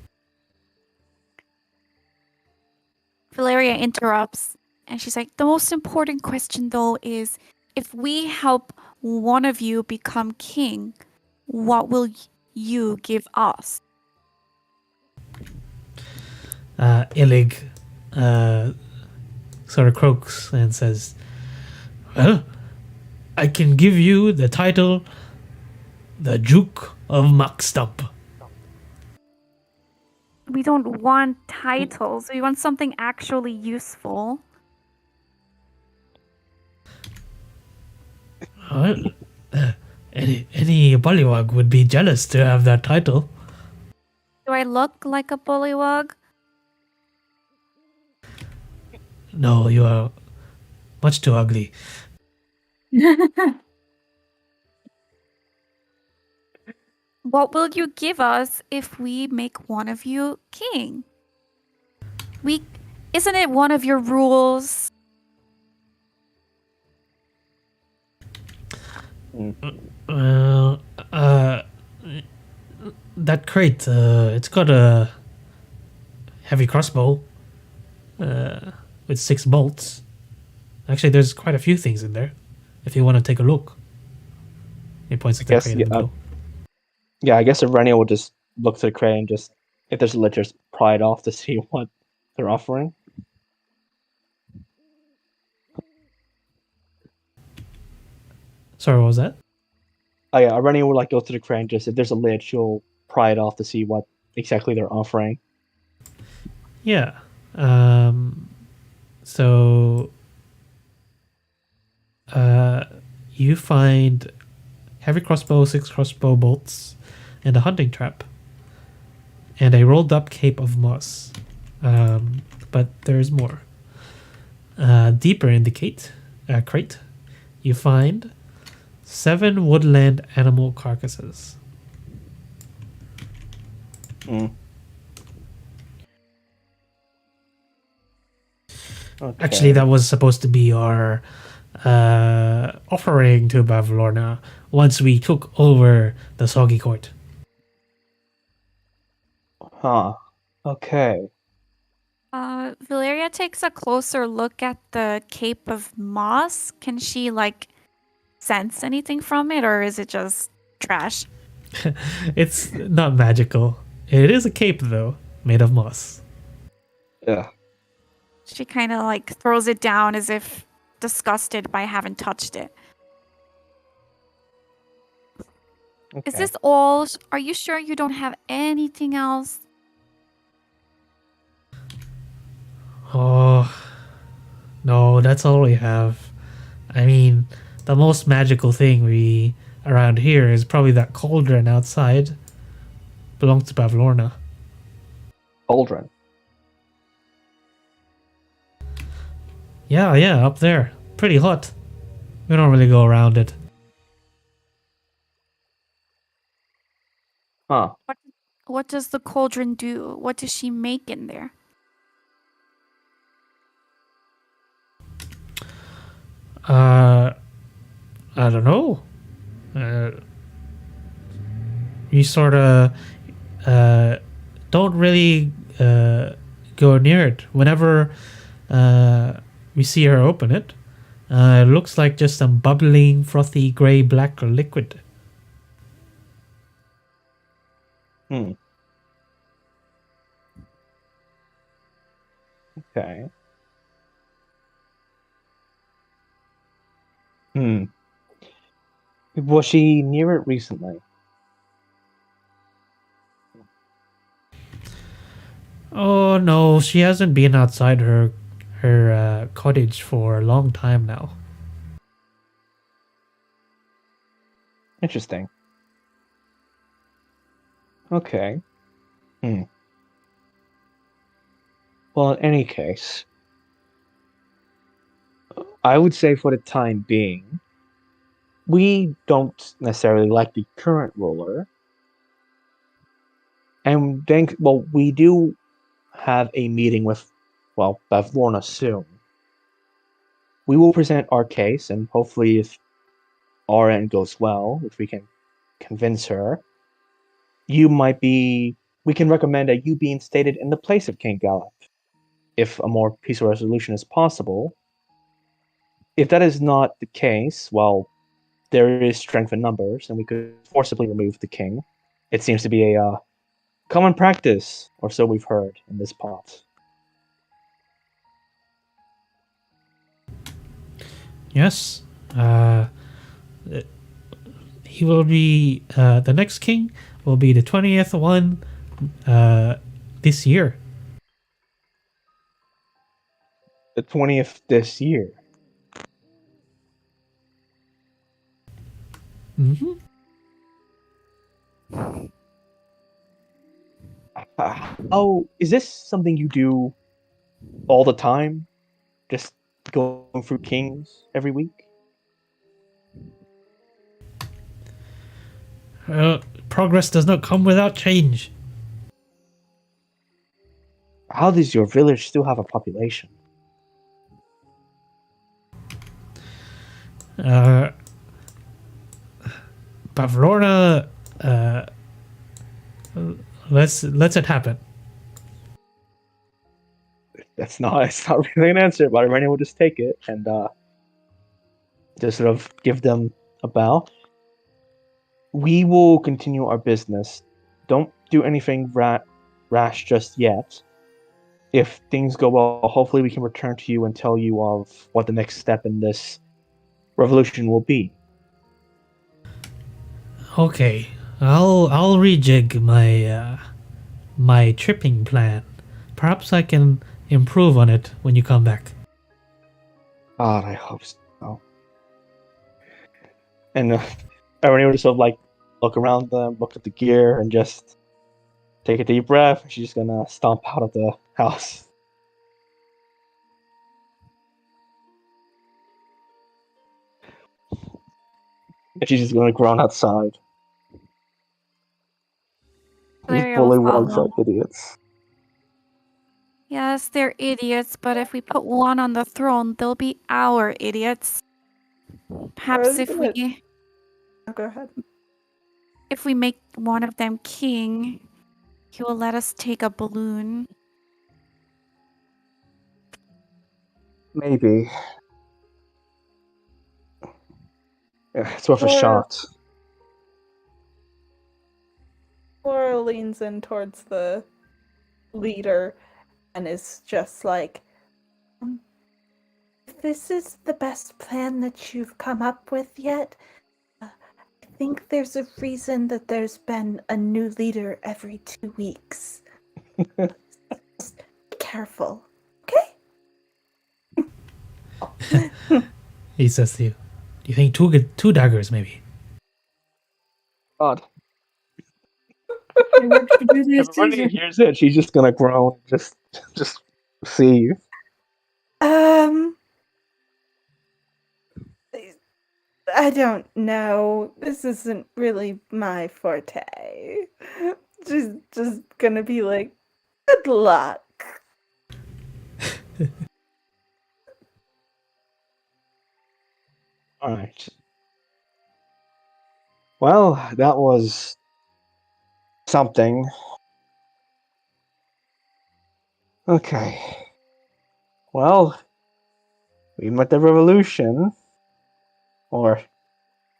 Valeria interrupts and she's like, the most important question though is if we help one of you become king, what will you give us?
Illig sort of croaks and says, "Well, I can give you the title, the Duke of Muckstump."
We don't want titles. We want something actually useful.
Well, any bullywug would be jealous to have that title.
Do I look like a bullywug?
No, you are much too ugly.
What will you give us if we make one of you king? Isn't it one of your rules?
Well, that crate, it's got a heavy crossbow with 6 bolts. Actually, there's quite a few things in there. If you want to take a look, he points at the crate in the middle.
Yeah, I guess Irenia will just look to the crate and just, if there's a lid, just pry it off to see what they're offering.
Sorry, what was that?
Oh yeah, Irenia will go to the crate and just, if there's a lid, she'll pry it off to see what exactly they're offering.
Yeah. So you find heavy crossbow, 6 crossbow bolts, and a hunting trap, and a rolled up cape of moss. But there's more. deeper in the crate, you find 7 woodland animal carcasses.
Okay.
Actually, that was supposed to be our offering to Bavlorna once we took over the Soggy Court.
Huh. Okay.
Valeria takes a closer look at the cape of moss. Can she sense anything from it, or is it just trash?
It's not magical. It is a cape, though, made of moss.
Yeah.
She kind of throws it down as if disgusted by having touched it.
Okay.
Is this all? Are you sure you don't have anything else?
Oh, no, that's all we have. I mean, the most magical thing we around here is probably that cauldron outside. Belongs to Bavlorna.
Cauldron.
Yeah, up there. Pretty hot. We don't really go around it.
Huh.
What does the cauldron do? What does she make in there?
I don't know. We sort of don't really go near it. Whenever we see her open it, it looks like just some bubbling, frothy, gray-black liquid.
Okay. Was she near it recently?
Oh no, she hasn't been outside her cottage for a long time now.
Interesting. Okay. Well, in any case, I would say for the time being, we don't necessarily like the current ruler. And then, well, we do have a meeting with, Bavlorna soon. We will present our case, and hopefully, if our end goes well, if we can convince her, we can recommend that you be instated in the place of King Gallup, if a more peaceful resolution is possible. If that is not the case, well, there is strength in numbers, and we could forcibly remove the king. It seems to be a common practice, or so we've heard in this pot.
Yes. He will be the next king will be the 20th one this year.
The 20th this year.
Mm-hmm.
Oh, is this something you do all the time? Just going through kings every week?
Progress does not come without change.
How does your village still have a population?
Bavlorna, let's it happen.
It's not really an answer, but Irene will just take it and just sort of give them a bow. We will continue our business. Don't do anything rash just yet. If things go well, hopefully we can return to you and tell you of what the next step in this revolution will be.
Okay, I'll rejig my tripping plan. Perhaps I can improve on it when you come back.
God, I hope so. And Irene will just sort of look around them, look at the gear, and just take a deep breath. She's just gonna stomp out of the house. And she's just gonna groan outside. These
Valeria will
bullywugs are
follow.
idiots.
Yes, they're idiots, but if we put one on the throne, they'll be our idiots. Perhaps if
gonna-
we
Oh, go ahead.
make one of them king, he will let us take a balloon.
Maybe. Yeah, it's worth a
Or-
shot.
Laura leans in towards the leader and is just like, if this is the best plan that you've come up with yet, I think there's a reason that there's been a new leader every 2 weeks. Just be careful, okay?
He says to you, "Do you think two daggers maybe?"
God.
What should we do,
If everybody
Caesar?
hears it, she's just gonna groan. Just see you.
I don't know. This isn't really my forte. Just gonna be like, good luck.
Alright. Well, that was something. Okay. Well, we met the revolution. Or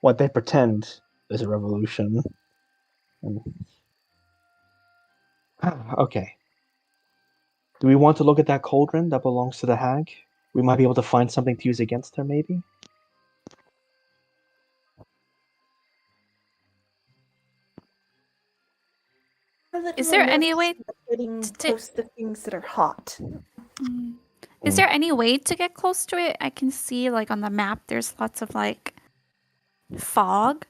what they pretend is a revolution. Okay. Do we want to look at that cauldron that belongs to the hag? We might be able to find something to use against her, maybe?
Is there any way
getting
to-
close to things that are hot?
Is there any way to get close to it? I can see, like, on the map, there's lots of, like, fog.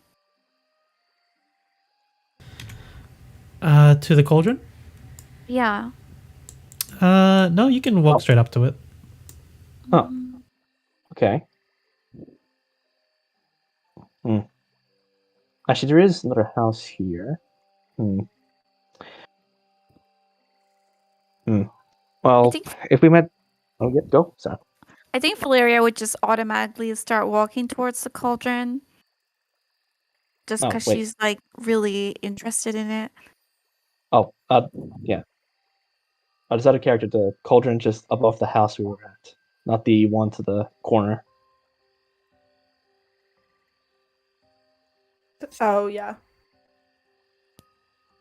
To the cauldron?
Yeah.
No, you can walk straight up to it.
Oh. Okay. Actually, there is another house here. Well,
think-
if we met... Oh, yeah, go. Sorry.
I think Valeria would just automatically start walking towards the cauldron. Just
Oh,
because
wait.
she's, like, really interested in it.
Oh, yeah. There's other character, the cauldron just above the house we were at. Not the one to the corner.
Oh yeah.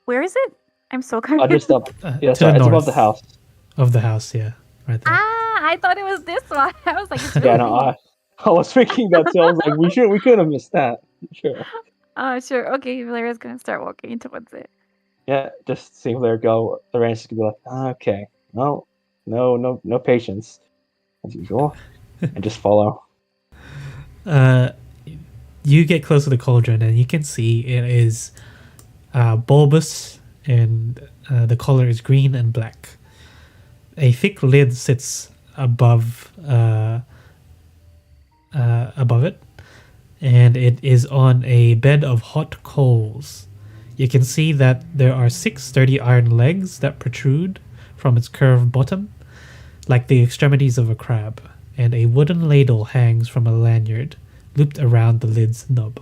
Where is it? I'm so confused.
Just up. Yeah,
to
sorry,
the
it's
north
above the house.
of the house, yeah. Right there.
I thought it was this one. I was like, it's
Yeah, no,
moving.
I was thinking that too. I was like, we could have missed that. Sure.
Oh, sure. Okay, Valeria's gonna start walking towards it.
Yeah, just seeing there go. The range is gonna be like, okay, no patience, as usual, and just follow.
You get close to the cauldron and you can see it is bulbous and the color is green and black. A thick lid sits above it, and it is on a bed of hot coals. You can see that there are 6 sturdy iron legs that protrude from its curved bottom, like the extremities of a crab, and a wooden ladle hangs from a lanyard looped around the lid's knob.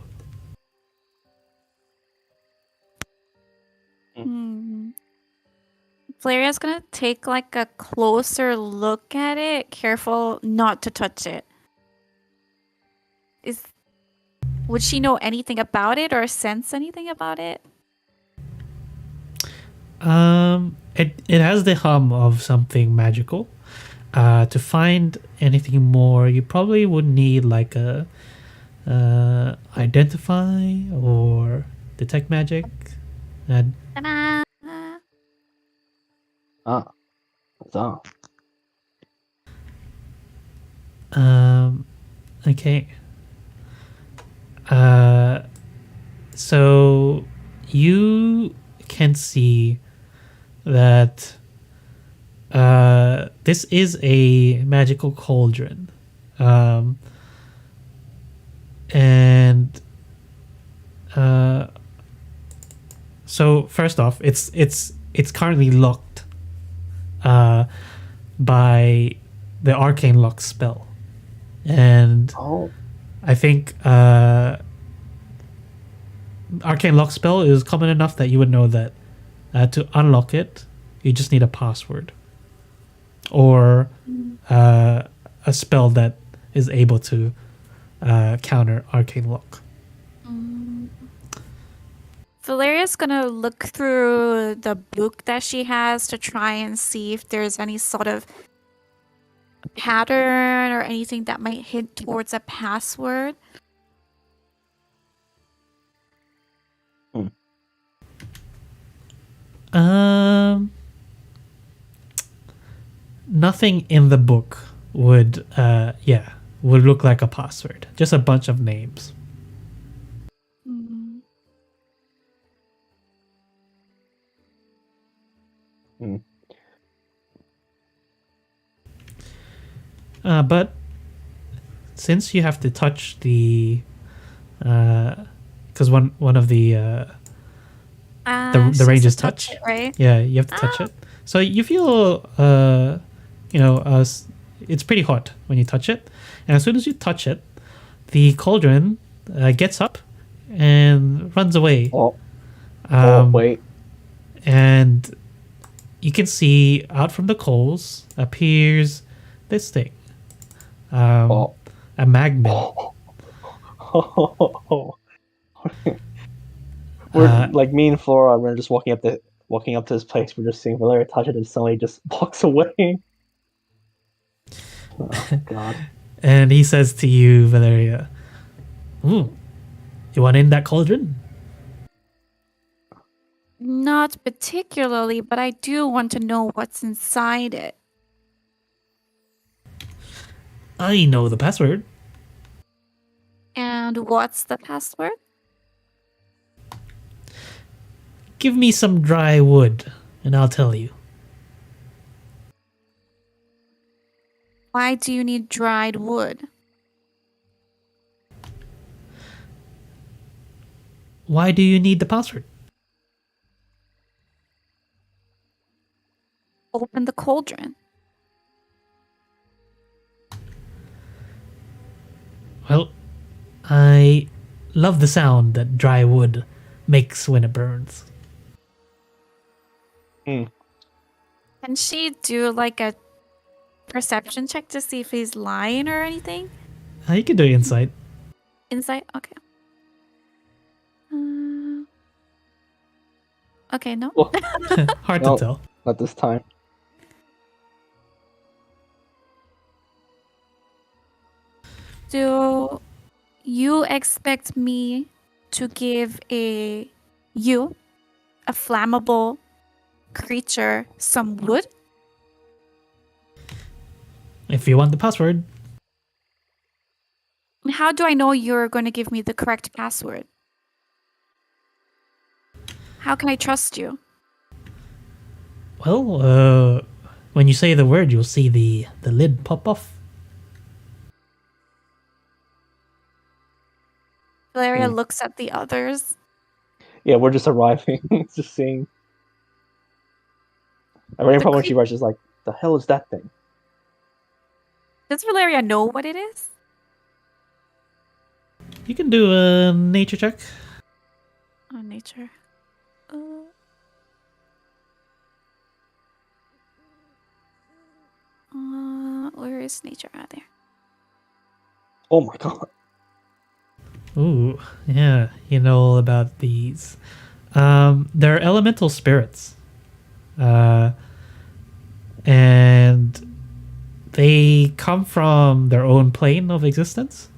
Valeria's gonna take like a closer look at it, careful not to touch it. Would she know anything about it or sense anything about it?
It has the hum of something magical. To find anything more, you probably would need like a identify or detect magic.
Ta-da!
So
Okay. So you can see that this is a magical cauldron. And So first off, it's currently locked by the arcane lock spell, and
Oh.
I think arcane lock spell is common enough that you would know that to unlock it, you just need a password or a spell that is able to counter arcane lock.
Valeria's gonna look through the book that she has to try and see if there's any sort of pattern or anything that might hint towards a password.
Nothing in the book would would look like a password. Just a bunch of names.
Mm.
But since you have to touch the, because one of the
She has
ranges
to
touch,
it, right?
yeah, you have to touch it. So you feel it's pretty hot when you touch it, and as soon as you touch it, the cauldron gets up and runs away.
Wait.
And you can see out from the coals appears this thing, a magnet.
We're like me and Flora. We're just walking up to this place. We're just seeing Valeria touch it, and suddenly just walks away. Oh God!
And he says to you, Valeria, "Ooh, you want in that cauldron?"
Not particularly, but I do want to know what's inside it.
I know the password.
And what's the password?
Give me some dry wood, and I'll tell you.
Why do you need dried wood?
Why do you need the password?
Open the cauldron.
Well, I love the sound that dry wood makes when it burns.
Can she do like a perception check to see if he's lying or anything?
You can do insight.
Insight? Okay. Okay, no.
Well,
Hard
No.
to tell.
not this time.
Do you expect me to give a flammable creature some wood?
If you want the password,
How do I know you're going to give me the correct password? How can I trust you?
well, when you say the word, you'll see the lid pop off.
Valeria looks at the others.
Yeah, we're just arriving. Just seeing. I ran when she rushes like, the hell is that thing?
Does Valeria know what it is?
You can do a nature check.
Oh, nature. Where is nature? Ah, there.
Oh my God!
Ooh, yeah, you know all about these. They're elemental spirits. And they come from their own plane of existence.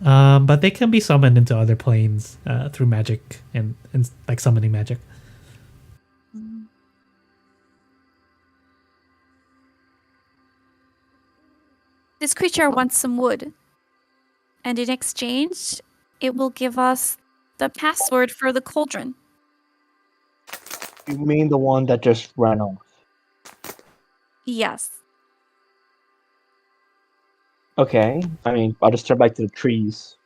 But they can be summoned into other planes through magic and like summoning magic.
This creature wants some wood. And in exchange, it will give us the password for the cauldron.
You mean the one that just ran off?
Yes.
Okay. I mean, I'll just turn back to the trees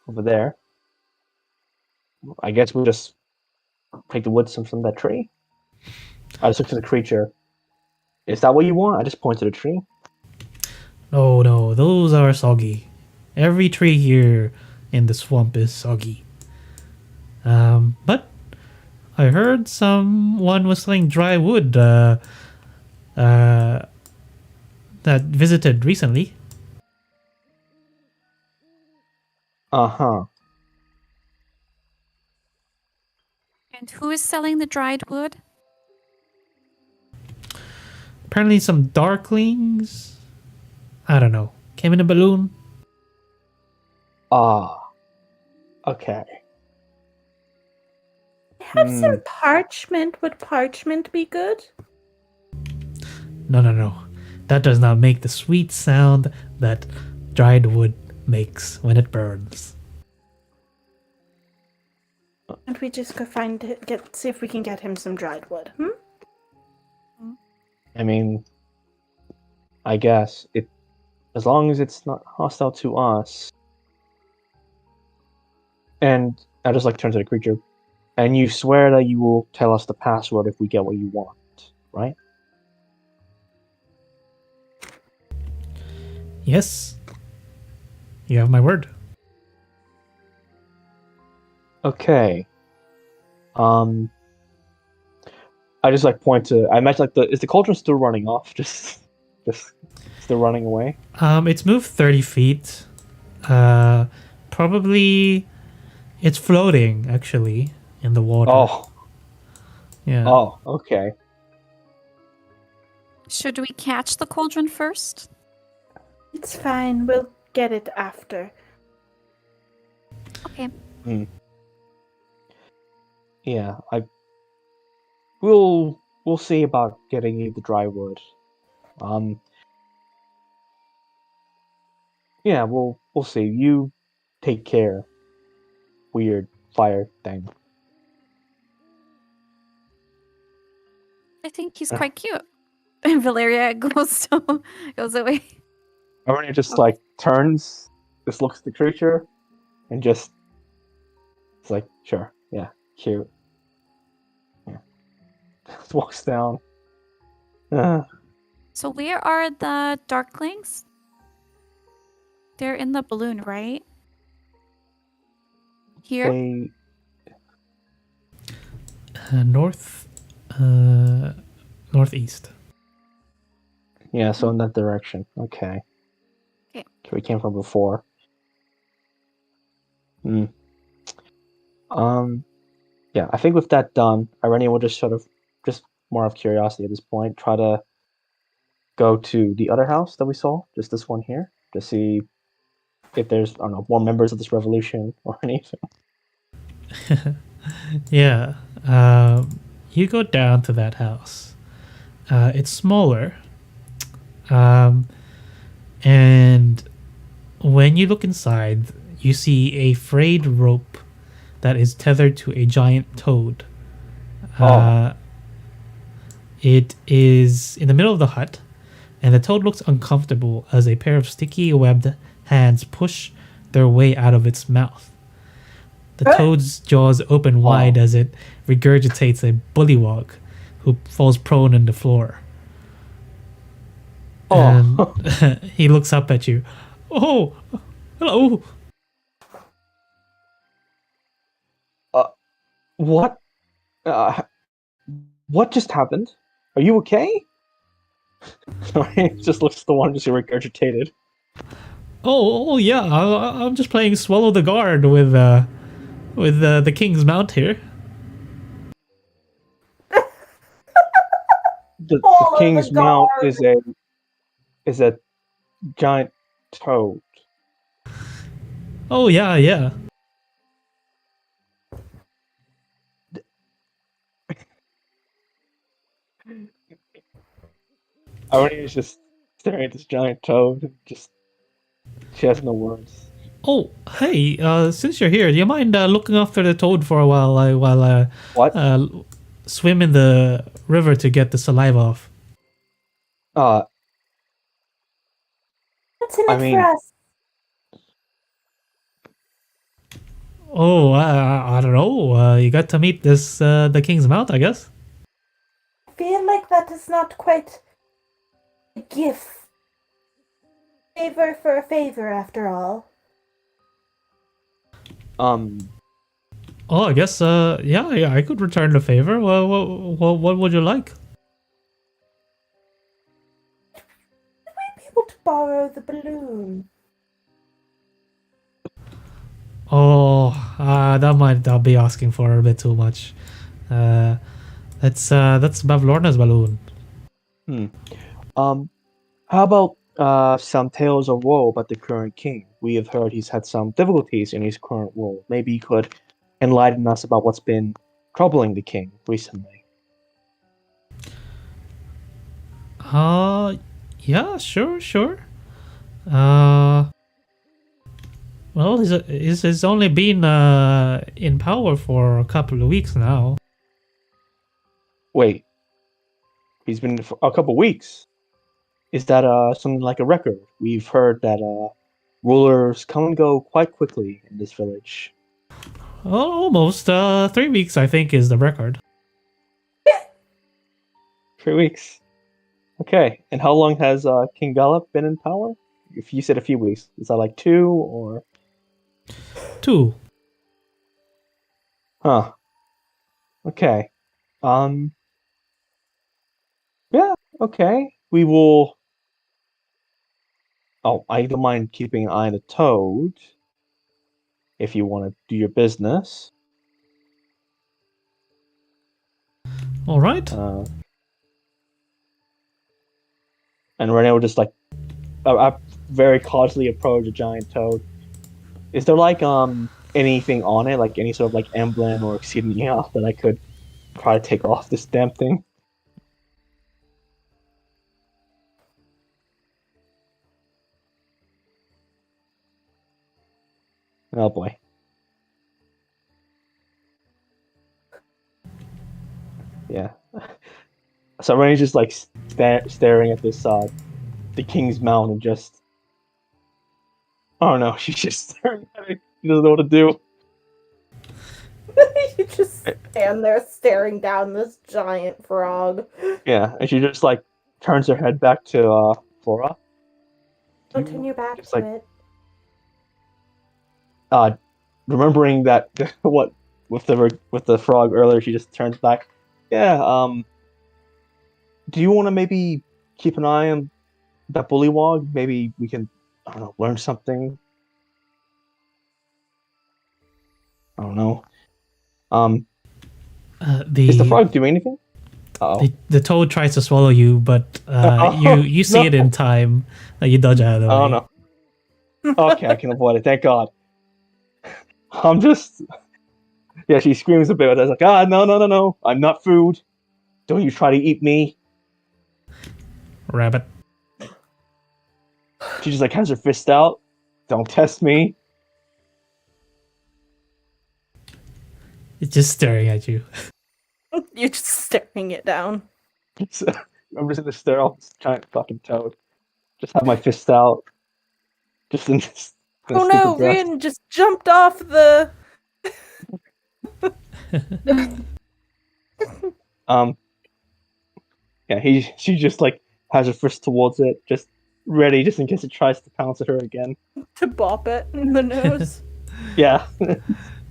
over there. I guess we'll just take the wood from that tree. I just looked at the creature. Is that what you want? I just pointed at a tree.
Oh no, those are soggy. Every tree here in the swamp is soggy. But I heard someone was selling dry wood that visited recently.
Uh-huh.
And who is selling the dried wood?
Apparently some darklings. I don't know. Came in a balloon.
Ah. Okay.
Have some parchment. Would parchment be good?
No. That does not make the sweet sound that dried wood makes when it burns.
And we just go see if we can get him some dried wood.
I mean, I guess it, as long as it's not hostile to us. And I just turn to the creature. And you swear that you will tell us the password if we get what you want, right?
Yes. You have my word.
Okay. I just point to. I imagine is the cauldron still running off? Just still running away.
It's moved 30 feet. Probably it's floating actually in the water.
Oh.
Yeah.
Oh. Okay.
Should we catch the cauldron first?
It's fine. We'll get it after.
Okay.
Yeah. We'll see about getting you the dry wood. Yeah. We'll see. You take care. Weird fire thing.
I think he's quite cute. And Valeria goes away.
Arania just turns, just looks at the creature, and just it's sure, yeah, cute. Yeah. Just walks down.
So where are the darklings? They're in the balloon, right? Here?
They
Northeast.
yeah, so in that direction. Okay.
Okay.
So we came from before. Yeah, I think with that done, Irenia will just just more of curiosity at this point, try to go to the other house that we saw, just this one here, to see if there's, I don't know, more members of this revolution or anything.
Yeah. You go down to that house. It's smaller. And when you look inside, you see a frayed rope that is tethered to a giant toad. It is in the middle of the hut, and the toad looks uncomfortable as a pair of sticky webbed hands push their way out of its mouth. The toad's jaws open wide as it regurgitates a bullywog who falls prone on the floor. And he looks up at you. Oh, hello.
What? What just happened? Are you okay? Just looks at the one just regurgitated.
Oh yeah. I'm just playing Swallow the Guard with the King's Mount here.
The King's Mount is a giant toad.
Oh yeah.
Irene is just staring at this giant toad and she has no words.
Oh, hey, since you're here, do you mind looking after the toad for a while while I
What?
swim in the river to get the saliva off?
What's in it for us?
Oh, I don't know. You got to meet the King's Mount, I guess.
I feel like that is not quite a gift. Favor for a favor, after all.
Oh, I guess. Yeah, I could return the favor. Well, what would you like?
Be able to borrow the balloon.
Oh, that might be asking for a bit too much. That's Bavlorna's balloon.
How about some tales of woe about the current king? We have heard he's had some difficulties in his current role. Maybe he could enlighten us about what's been troubling the king recently.
Yeah, sure. Well, he's only been in power for a couple of weeks now.
Wait, he's been for a couple weeks. Is that something like a record? We've heard that rulers come and go quite quickly in this village.
Almost 3 weeks, I think, is the record.
3 weeks. Okay, and how long has King Gallup been in power? If you said a few weeks, is that like 2 or?
2.
Huh. Okay. Yeah. Okay. We will. Oh, I don't mind keeping an eye on the toad. If you want to do your business.
All right.
And Renee will just like, I very cautiously approach a giant toad. Is there like anything on it, like any sort of like emblem or insignia that I could try to take off this damn thing? Oh boy. Yeah. So Renee's just like staring at this the King's Mount and just, I don't know, she's just staring at it. She doesn't know what to do.
You just stand there staring down this giant frog.
Yeah, and she just like turns her head back to Flora.
Turn your back
It's
to
like-
it.
Remembering that what with the frog earlier, she just turns back. Yeah, do you want to maybe keep an eye on that bullywog? Maybe we can, I don't know, learn something. I don't know. Is the frog doing anything? Uh-oh.
The toad tries to swallow you, but you see
No.
it in time. You dodge out of the way.
Oh no. Okay, I can avoid it. Thank God. I'm just. Yeah, she screams a bit. I was like, no. I'm not food. Don't you try to eat me.
Rabbit.
She just like has her fist out. Don't test me.
It's just staring at you.
You're just staring it down.
I'm just in the stare off this giant fucking toad. Just have my fist out. Just in this.
Oh no, Rian just jumped off the.
Yeah, she just like has her fist towards it, just ready, just in case it tries to pounce at her again.
To bop it in the nose.
Yeah.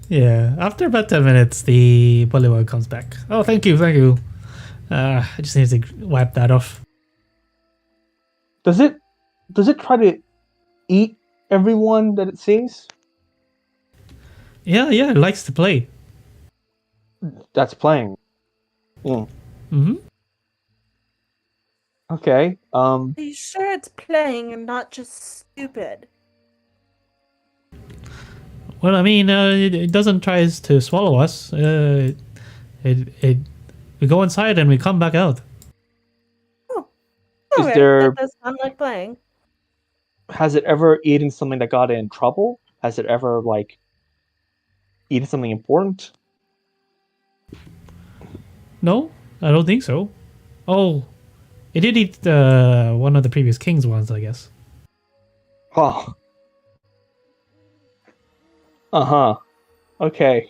Yeah. After about 10 minutes, the bullywug comes back. Oh, thank you. I just need to wipe that off.
Does it try to eat everyone that it sees?
Yeah, it likes to play.
That's playing.
Mm-hmm.
Okay.
Are you sure it's playing and not just stupid?
Well, I mean, it doesn't try to swallow us. We go inside and we come back out.
Is
Okay,
there-
that does sound like playing.
Has it ever eaten something that got it in trouble? Has it ever like eaten something important?
No, I don't think so. Oh, it did eat one of the previous king's ones, I guess.
Oh. Uh-huh. Okay.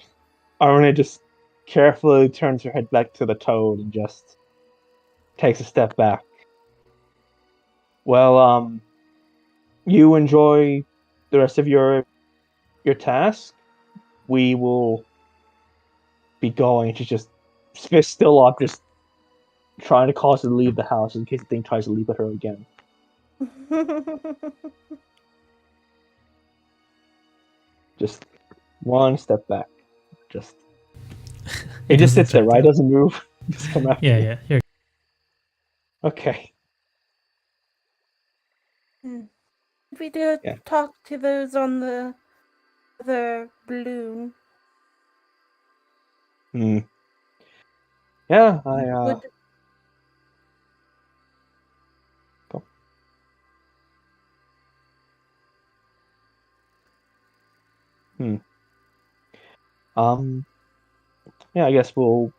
Aruna just carefully turns her head back to the toad and just takes a step back. Well, you enjoy the rest of your task. We will be going. She's just fist still up, just trying to cause her to leave the house in case the thing tries to leave with her again. Just one step back. Just it just sits there, right? Doesn't move. Just come after you.
Yeah. Here.
Okay.
We do
Yeah.
talk to those on the balloon.
Yeah,
Would
Go. Yeah, I guess we'll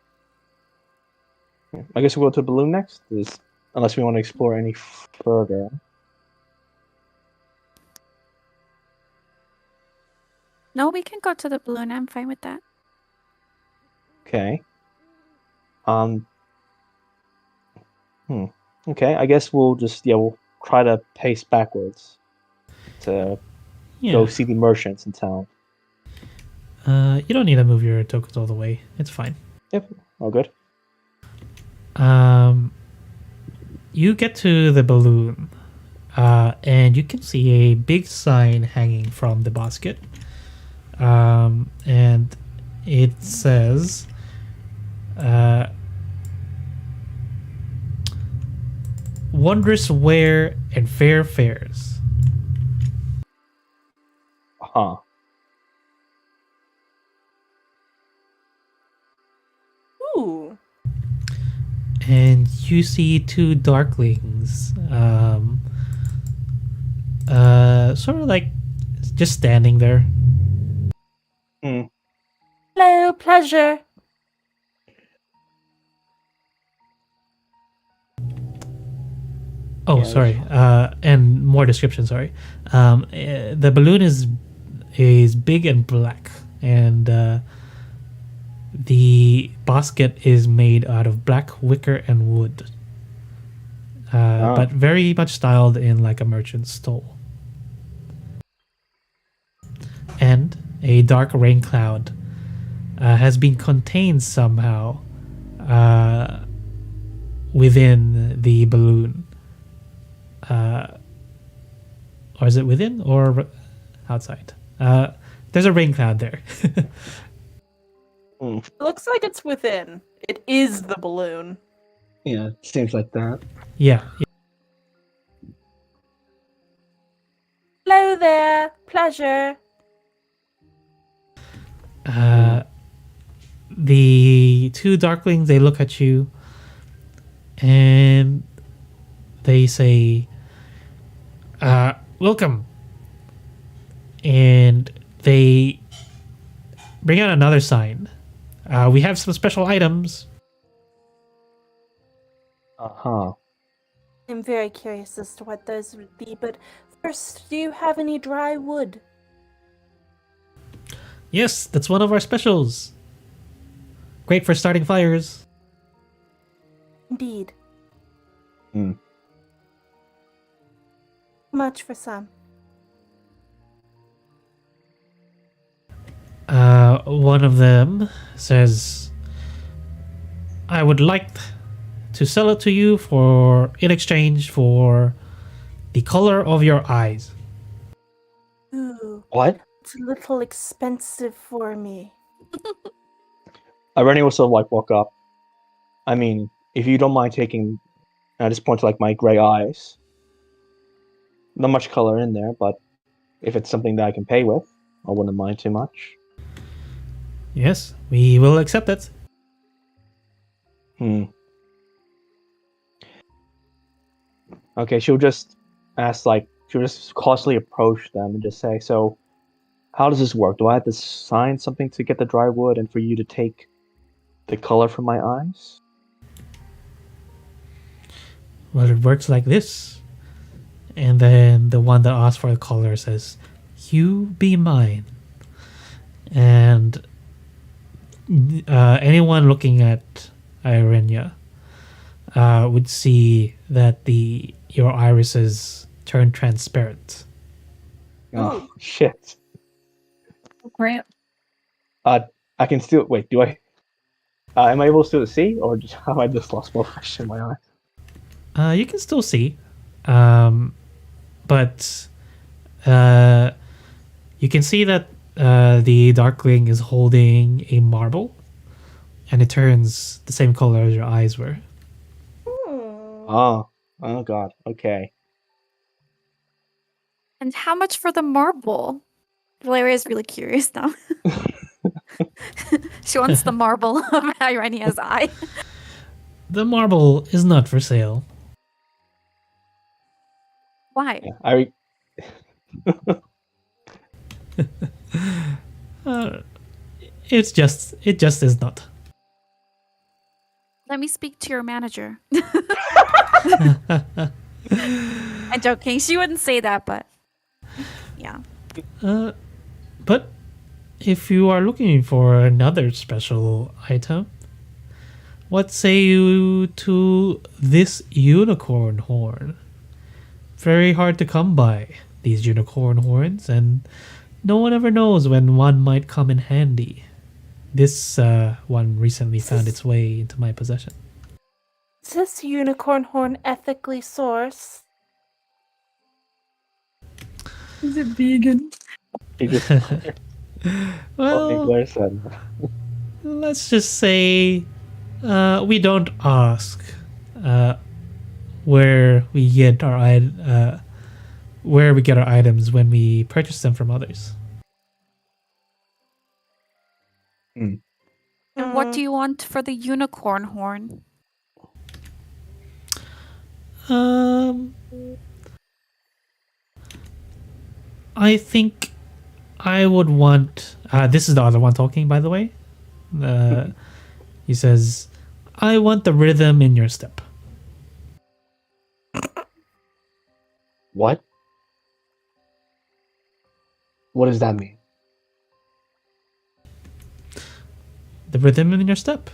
go to the balloon next. Unless we want to explore any further.
No, we can go to the balloon. I'm fine with that.
Okay. Okay, I guess we'll try to pace backwards to go see the merchants in town.
You don't need to move your tokens all the way. It's fine.
Yep, all good.
You get to the balloon, and you can see a big sign hanging from the basket. And it says, wondrous wear and fair fares.
Huh.
ooh.
And you see two darklings, sort of like just standing there.
Hello, pleasure.
Oh,
Yeah,
sorry. And more description. Sorry. The balloon is big and black, and the basket is made out of black wicker and wood, but very much styled in like a merchant's stole. And a dark rain cloud has been contained somehow within the balloon. Or is it within or outside? There's a rain cloud there.
It looks like it's within. It is the balloon.
Yeah, it seems like that.
Yeah.
Hello there, pleasure.
The two darklings, they look at you and they say, welcome. And they bring out another sign. We have some special items.
Uh-huh.
I'm very curious as to what those would be, but first, do you have any dry wood?
Yes, that's one of our specials. Great for starting fires.
Indeed.
Hmm.
Much for some.
One of them says, I would like to sell it to you in exchange for the color of your eyes.
Ooh,
What?
it's a little expensive for me.
Rennie will sort of walk up. I mean, if you don't mind taking, I just point to my gray eyes. Not much color in there, but if it's something that I can pay with, I wouldn't mind too much.
Yes, we will accept it.
Okay, she'll just ask, she'll just cautiously approach them and just say, so, how does this work? Do I have to sign something to get the dry wood and for you to take the color from my eyes?
Well, it works like this. And then the one that asks for the color says, you be mine. and anyone looking at Irenia would see that your irises turn transparent.
Oh shit.
Grant.
I can still wait. Do I? Am I able to still see, or just, have I just lost motion in my eye?
You can still see, but you can see that the Darkling is holding a marble, and it turns the same color as your eyes were.
Oh god. Okay.
And how much for the marble? Valeria's really curious now. She wants the marble of Irenia's eye.
The marble is not for sale.
Why?
Yeah,
It just is not.
Let me speak to your manager. I'm joking. She wouldn't say that, but yeah.
But if you are looking for another special item, what say you to this unicorn horn? Very hard to come by, these unicorn horns, and no one ever knows when one might come in handy. This one recently found its way into my possession.
Is this unicorn horn ethically sourced?
Is it vegan?
you just
Well,
Blair said.
let's just say we don't ask where we get our items when we purchase them from others.
And what do you want for the unicorn horn?
I think I would want. This is the other one talking, by the way. He says, "I want the rhythm in your step."
What? What does that mean?
The rhythm in your step.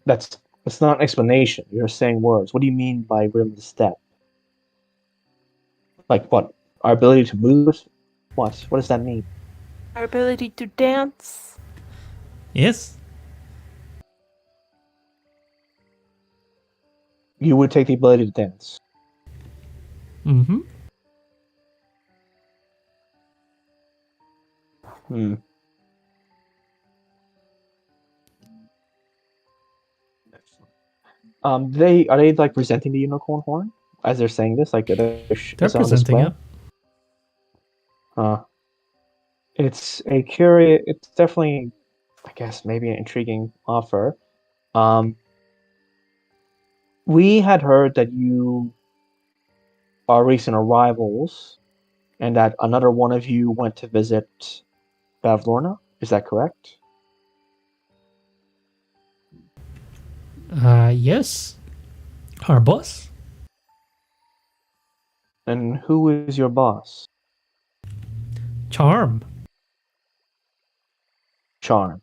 That's not an explanation. You're saying words. What do you mean by rhythm of the step? Like what? Our ability to move? What? What does that mean?
Our ability to dance?
Yes.
You would take the ability to dance.
Mm-hmm.
Are they like presenting the unicorn horn as they're saying this? Like
They're
it's on
presenting
display?
it.
It's a curious. It's definitely, I guess, maybe an intriguing offer. We had heard that you are recent arrivals, and that another one of you went to visit Bavlorna. Is that correct?
Yes. Our boss.
And who is your boss?
Charm.
Charm.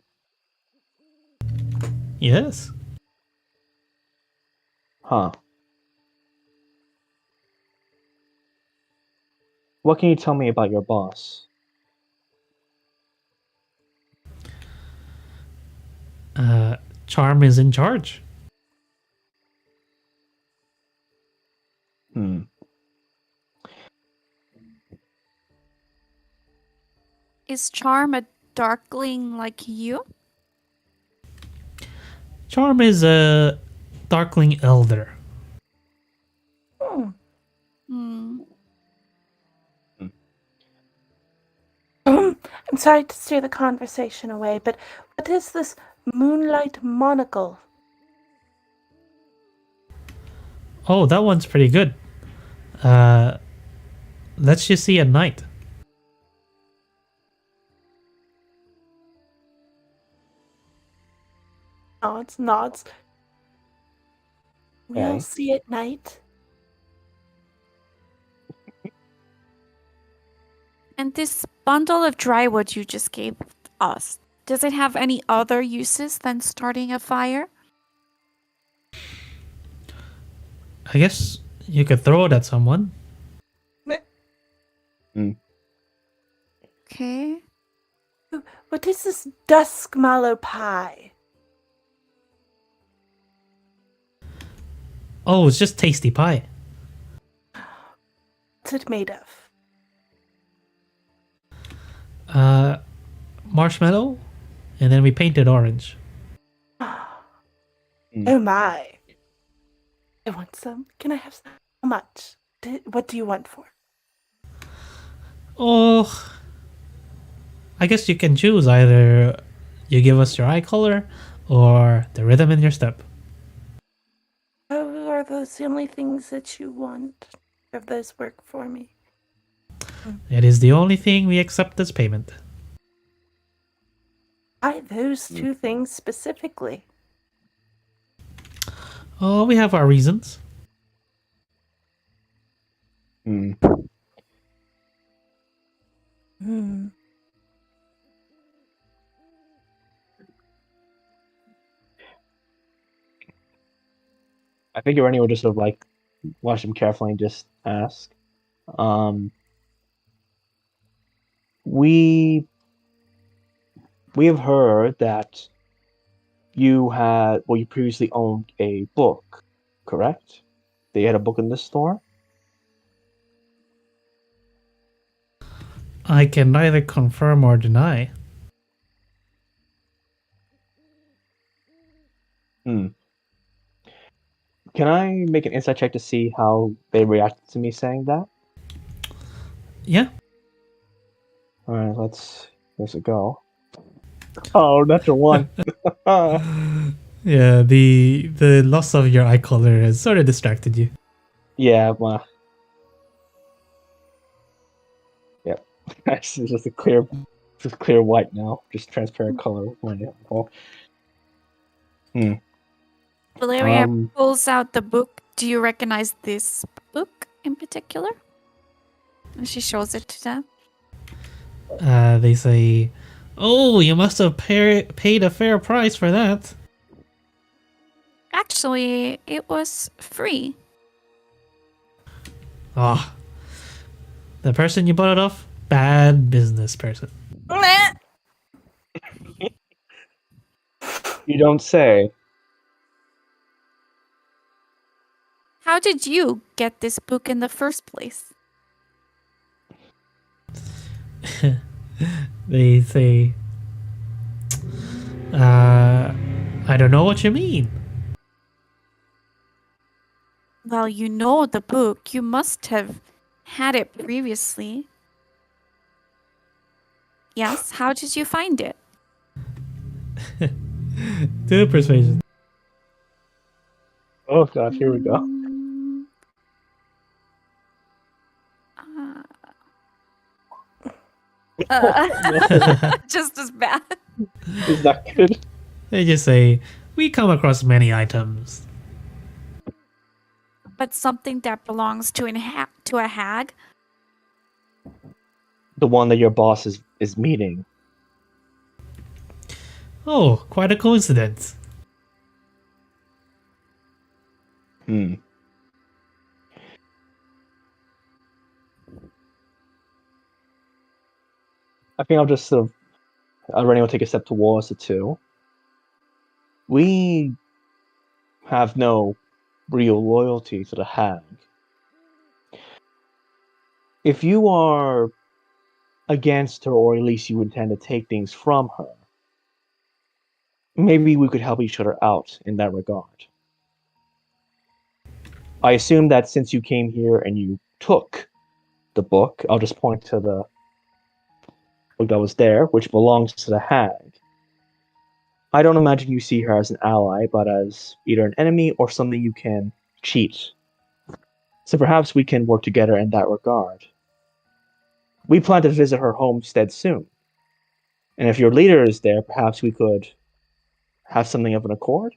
Yes.
Huh. What can you tell me about your boss?
Charm is in charge.
Is Charm a darkling like you?
Charm is a Darkling Elder.
I'm sorry to steer the conversation away, but what is this moonlight monocle?
Oh, that one's pretty good. Let's just see at night.
Nods, nods. We'll
Okay.
see at night.
And this bundle of dry wood you just gave us, does it have any other uses than starting a fire?
I guess you could throw it at someone.
Okay.
What is this dusk mallow pie?
Oh, it's just tasty pie.
What's it made of?
Marshmallow, and then we paint it orange.
Oh my. I want some. Can I have some? How much? What do you want for?
Oh, I guess you can choose either you give us your eye color or the rhythm in your step.
Oh, are those the only things that you want? Have those work for me?
It is the only thing we accept as payment.
Why those two things specifically?
Oh, we have our reasons.
Hmm. I think Irene will just sort of like watch him carefully and just ask. Um, we have heard that you previously owned a book, correct? That you had a book in the store?
I can neither confirm or deny.
Hmm. Can I make an insight check to see how they reacted to me saying that?
Yeah.
Alright, let's go. Oh, natural one.
Yeah, the loss of your eye color has sort of distracted you.
Yeah, well. Yep. It's just clear white now. Just transparent color. Wonderful.
Valeria
Um,
pulls out the book. Do you recognize this book in particular? And she shows it to them.
They say, "Oh, you must have paid a fair price for that."
Actually, it was free.
Ah, the person you bought it off, bad business person.
you don't say.
How did you get this book in the first place?
They say, I don't know what you mean.
Well, you know the book. You must have had it previously. Yes, how did you find it?
Do persuasion.
Oh gosh, here we go.
Just as bad.
Is that good?
They just say, we come across many items.
But something that belongs to a hag?
The one that your boss is meeting.
Oh, quite a coincidence.
Hmm. I think I'll just sort of Rennie will take a step towards the two. We have no real loyalty to the hag. If you are against her, or at least you intend to take things from her, maybe we could help each other out in that regard. I assume that since you came here and you took the book, I'll just point to the book that was there, which belongs to the hag. I don't imagine you see her as an ally, but as either an enemy or something you can cheat. So perhaps we can work together in that regard. We plan to visit her homestead soon. And if your leader is there, perhaps we could have something of an accord?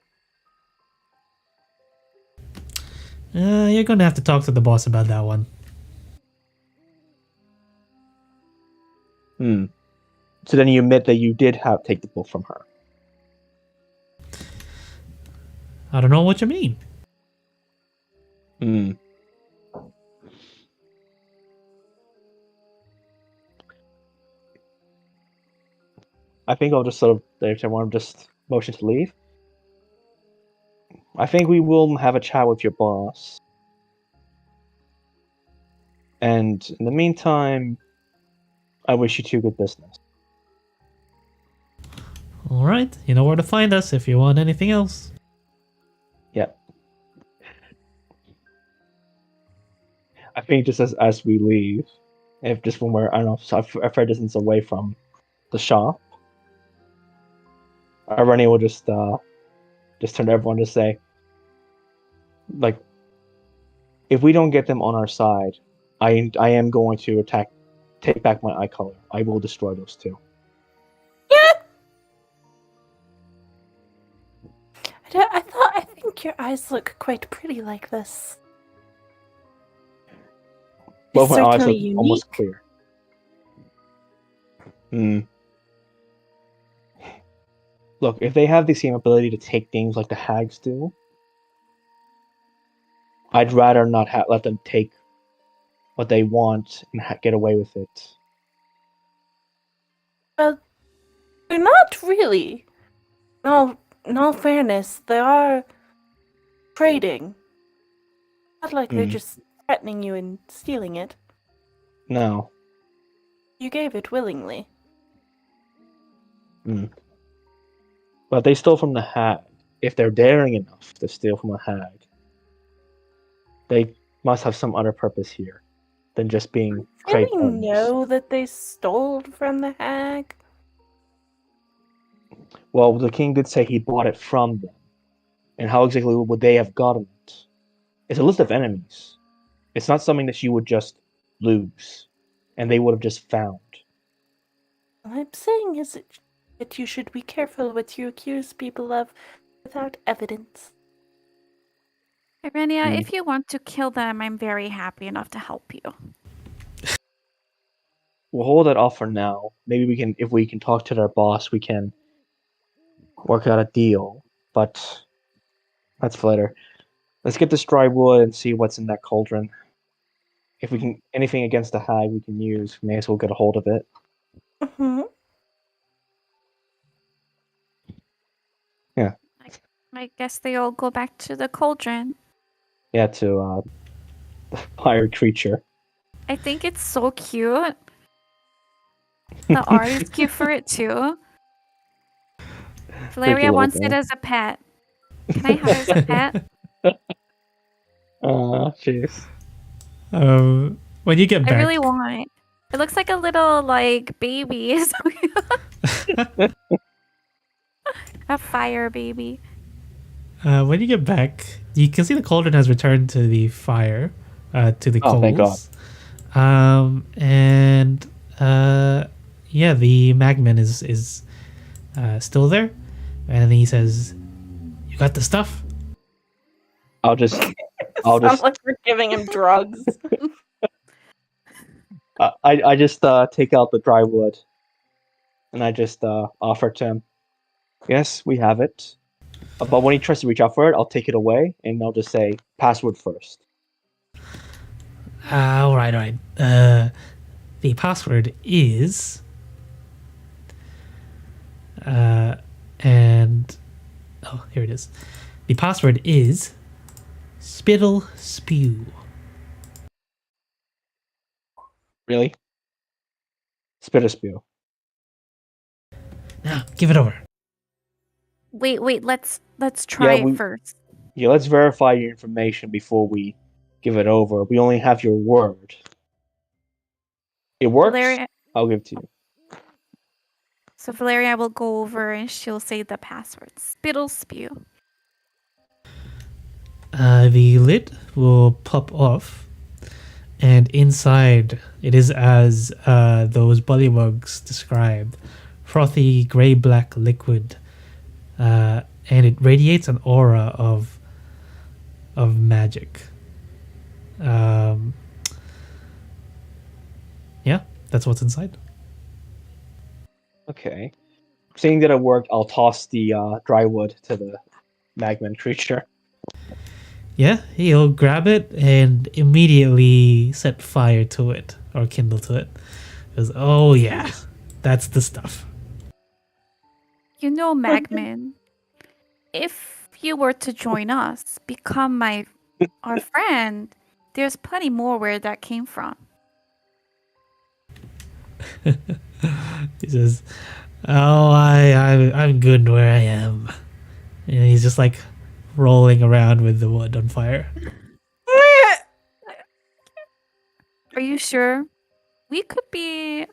You're gonna have to talk to the boss about that one.
Hmm. So then you admit that you did take the book from her.
I don't know what you mean.
Hmm. I think I'll just sort of, if everyone just motion to leave. I think we will have a chat with your boss. And in the meantime, I wish you two good business.
All right, you know where to find us if you want anything else.
Yep. I think just as we leave, if just when we're, I don't know, a fair distance away from the shop, Rennie will just turn to everyone to say, like, if we don't get them on our side, I am going to take back my eye color. I will destroy those two.
I think your eyes look quite pretty like this.
Both
It's
my eyes
certainly
look almost
unique.
clear. Hmm. Look, if they have the same ability to take things like the hags do, I'd rather not let them take what they want and get away with it.
Well, they're not really. No, in all fairness, they are trading. Not like they're
Hmm.
just threatening you and stealing it.
No.
You gave it willingly.
Hmm. But they stole from the hag. If they're daring enough to steal from a hag, they must have some other purpose here than just being trade
Really
partners.
know that they stole from the hag?
Well, the king did say he bought it from them. And how exactly would they have gotten it? It's a list of enemies. It's not something that you would just lose, and they would have just found.
All I'm saying is that you should be careful what you accuse people of without evidence.
Irenia,
Hmm.
if you want to kill them, I'm very happy enough to help you.
We'll hold that off for now. Maybe we can, if we can talk to their boss, we can work out a deal. But that's for later. Let's get this dry wood and see what's in that cauldron. If we can, anything against the hag we can use, we may as well get a hold of it.
Mm-hmm.
Yeah.
I guess they all go back to the cauldron.
Yeah, to the fire creature.
I think it's so cute. The art is cute for it too. Valeria
little
wants
thing.
it as a pet. Can I have it as a pet?
Jeez.
When you get back,
I really want it. It looks like a little like baby. A fire baby.
when you get back, you can see the cauldron has returned to the fire, to the
Oh, thank God.
coals. And yeah, the magman is still there, and he says, "You got the stuff."
I'll just
Sounds like we're giving him drugs.
I just take out the dry wood, and I just offer to him. Yes, we have it. But when he tries to reach out for it, I'll take it away, and I'll just say password first.
All right, all right. The password is, and oh, here it is. The password is spittle spew.
Really? Spit or spew.
Now, give it over.
Wait, let's try
Yeah,
it first.
Yeah, let's verify your information before we give it over. We only have your word. It works.
Valeria,
I'll give it to you.
so Valeria will go over and she'll say the password. Spittle spew.
The lid will pop off, and inside it is as those bullywugs described, frothy gray-black liquid, and it radiates an aura of magic. Yeah, that's what's inside.
Okay. Seeing that it worked, I'll toss the dry wood to the magman creature.
Yeah, he'll grab it and immediately set fire to it or kindle to it. Because, oh yeah, that's the stuff.
You know, Magman, if you were to join us, become our friend, there's plenty more where that came from.
He says, "Oh, I'm good where I am," and he's just like rolling around with the wood on fire.
Are you sure?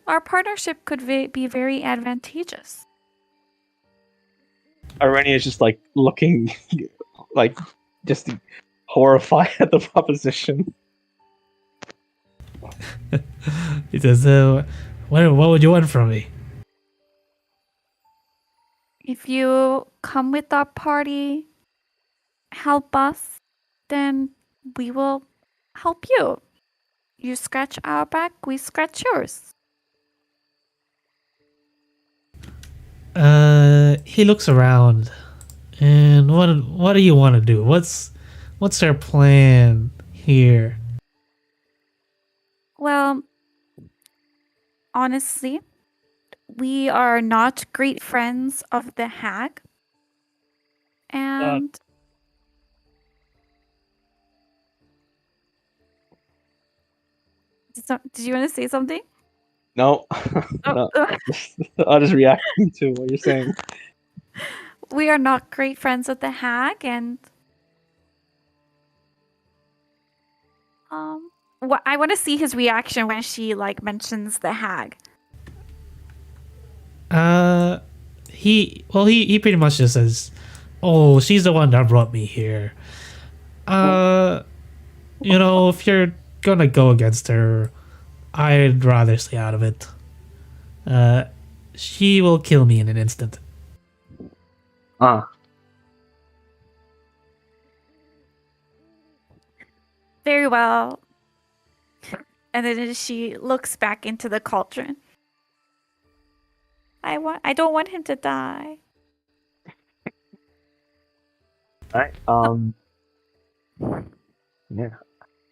Our partnership could be very advantageous.
Irene is just like looking, like just horrified at the proposition.
He says, what would you want from me?"
If you come with our party, help us, then we will help you. You scratch our back, we scratch yours.
He looks around, and what do you want to do? What's our plan here?
Well, honestly, we are not great friends of the hag. And did you want to say something?
No, no. I'm just reacting to what you're saying.
We are not great friends of the hag, and I want to see his reaction when she like mentions the hag.
He pretty much just says, "Oh, she's the one that brought me here. If you're gonna go against her, I'd rather stay out of it. She will kill me in an instant."
Very well. And then she looks back into the cauldron. I don't want him to die.
Alright, yeah.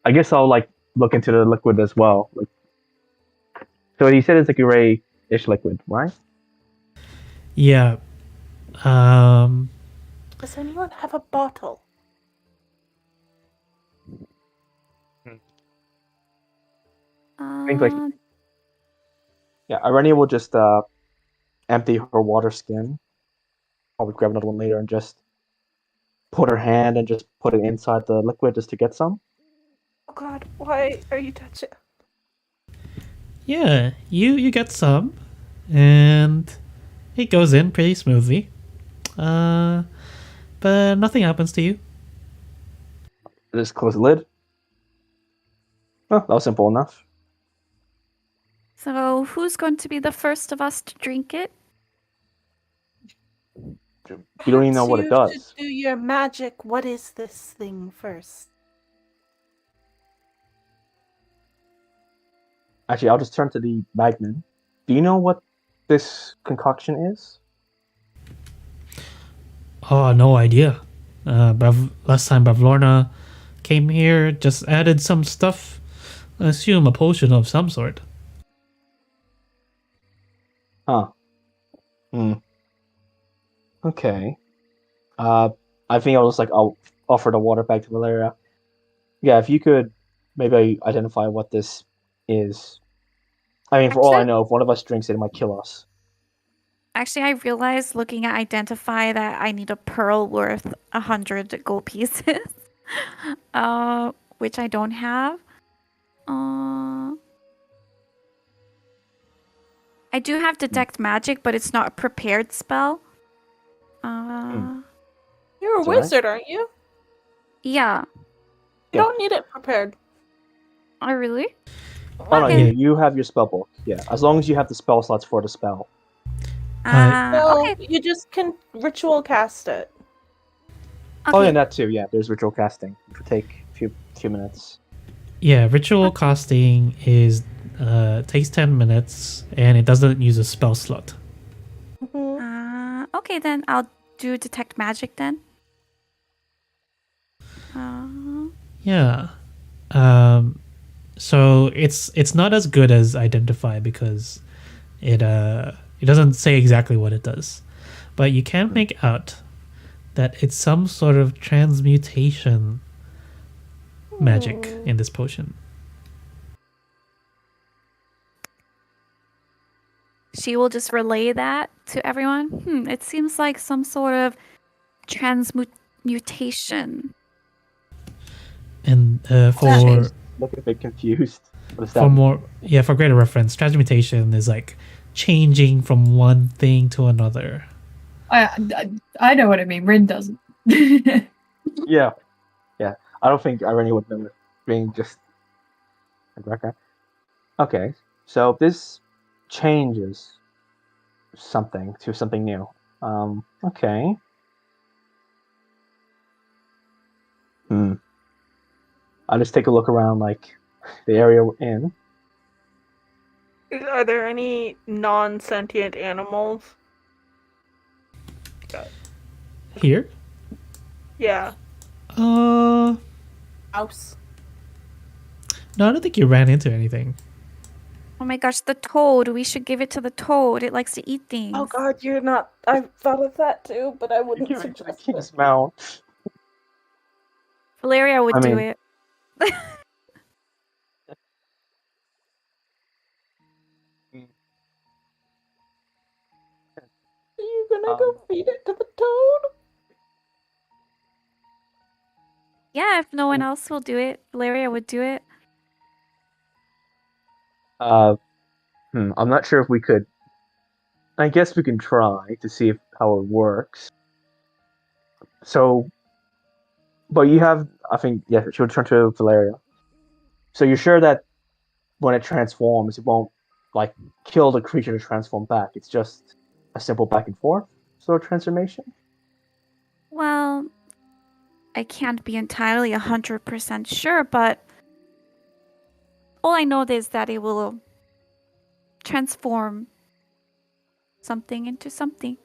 I guess I'll like look into the liquid as well. Like, so you said it's like a gray-ish liquid, right?
Yeah.
Does anyone have a bottle?
Think like yeah, Irene will just empty her water skin. Probably grab another one later and just put her hand and just put it inside the liquid just to get some.
Oh God, why are you touching?
Yeah, you get some, and it goes in pretty smoothly. But nothing happens to you.
Just close the lid. Oh, that was simple enough.
So who's going to be the first of us to drink it?
You don't even know what it
Perhaps you
does.
should do your magic. What is this thing first?
Actually, I'll just turn to the bagman. Do you know what this concoction is?
Oh, no idea. Last time Bavlorna came here, just added some stuff. I assume a potion of some sort.
Huh. Okay. I think I'll offer the water back to Valeria. Yeah, if you could maybe identify what this is. I mean, for all I know, if one of us drinks it, it might kill us.
Actually, I realized looking at Identify that I need a pearl worth 100 gold pieces, which I don't have. I do have Detect Magic, but it's not a prepared spell.
You're a
That's all right.
wizard, aren't you?
Yeah.
You don't need it prepared.
Oh, really?
Oh no,
Okay.
you have your spell book. Yeah, as long as you have the spell slots for the spell.
Well,
Okay.
you just can ritual cast it.
Oh
Okay.
yeah, that too. Yeah, there's ritual casting. It would take a few minutes.
Yeah, ritual casting is takes 10 minutes, and it doesn't use a spell slot.
Okay, then I'll do detect magic then.
Yeah. So it's not as good as identify because it doesn't say exactly what it does, but you can make out that it's some sort of transmutation magic in this potion.
She will just relay that to everyone. It seems like some sort of transmutation.
And
She's looking a bit confused. What is that?
for greater reference, transmutation is like changing from one thing to another.
I know what I mean. Rin doesn't.
Yeah. I don't think Irene would know it being just okay. So this changes something to something new. Okay. I'll just take a look around like the area we're in.
Are there any non-sentient animals?
Here?
Yeah. House.
No, I don't think you ran into anything.
Oh my gosh, the toad. We should give it to the toad. It likes to eat things.
Oh god, you're not. I thought of that too, but I wouldn't
Give it to the
suggest
king's
it.
mouth.
Valeria would
I
do
mean-
it.
Are you gonna go feed it to the toad?
Yeah, if no one else will do it, Valeria would do it.
I'm not sure if we could. I guess we can try to see how it works. So, but you have, I think, yeah, she'll turn to Valeria. So you're sure that when it transforms, it won't like kill the creature to transform back. It's just a simple back and forth sort of transformation.
Well, I can't be entirely 100% sure, but all I know is that it will transform something into something.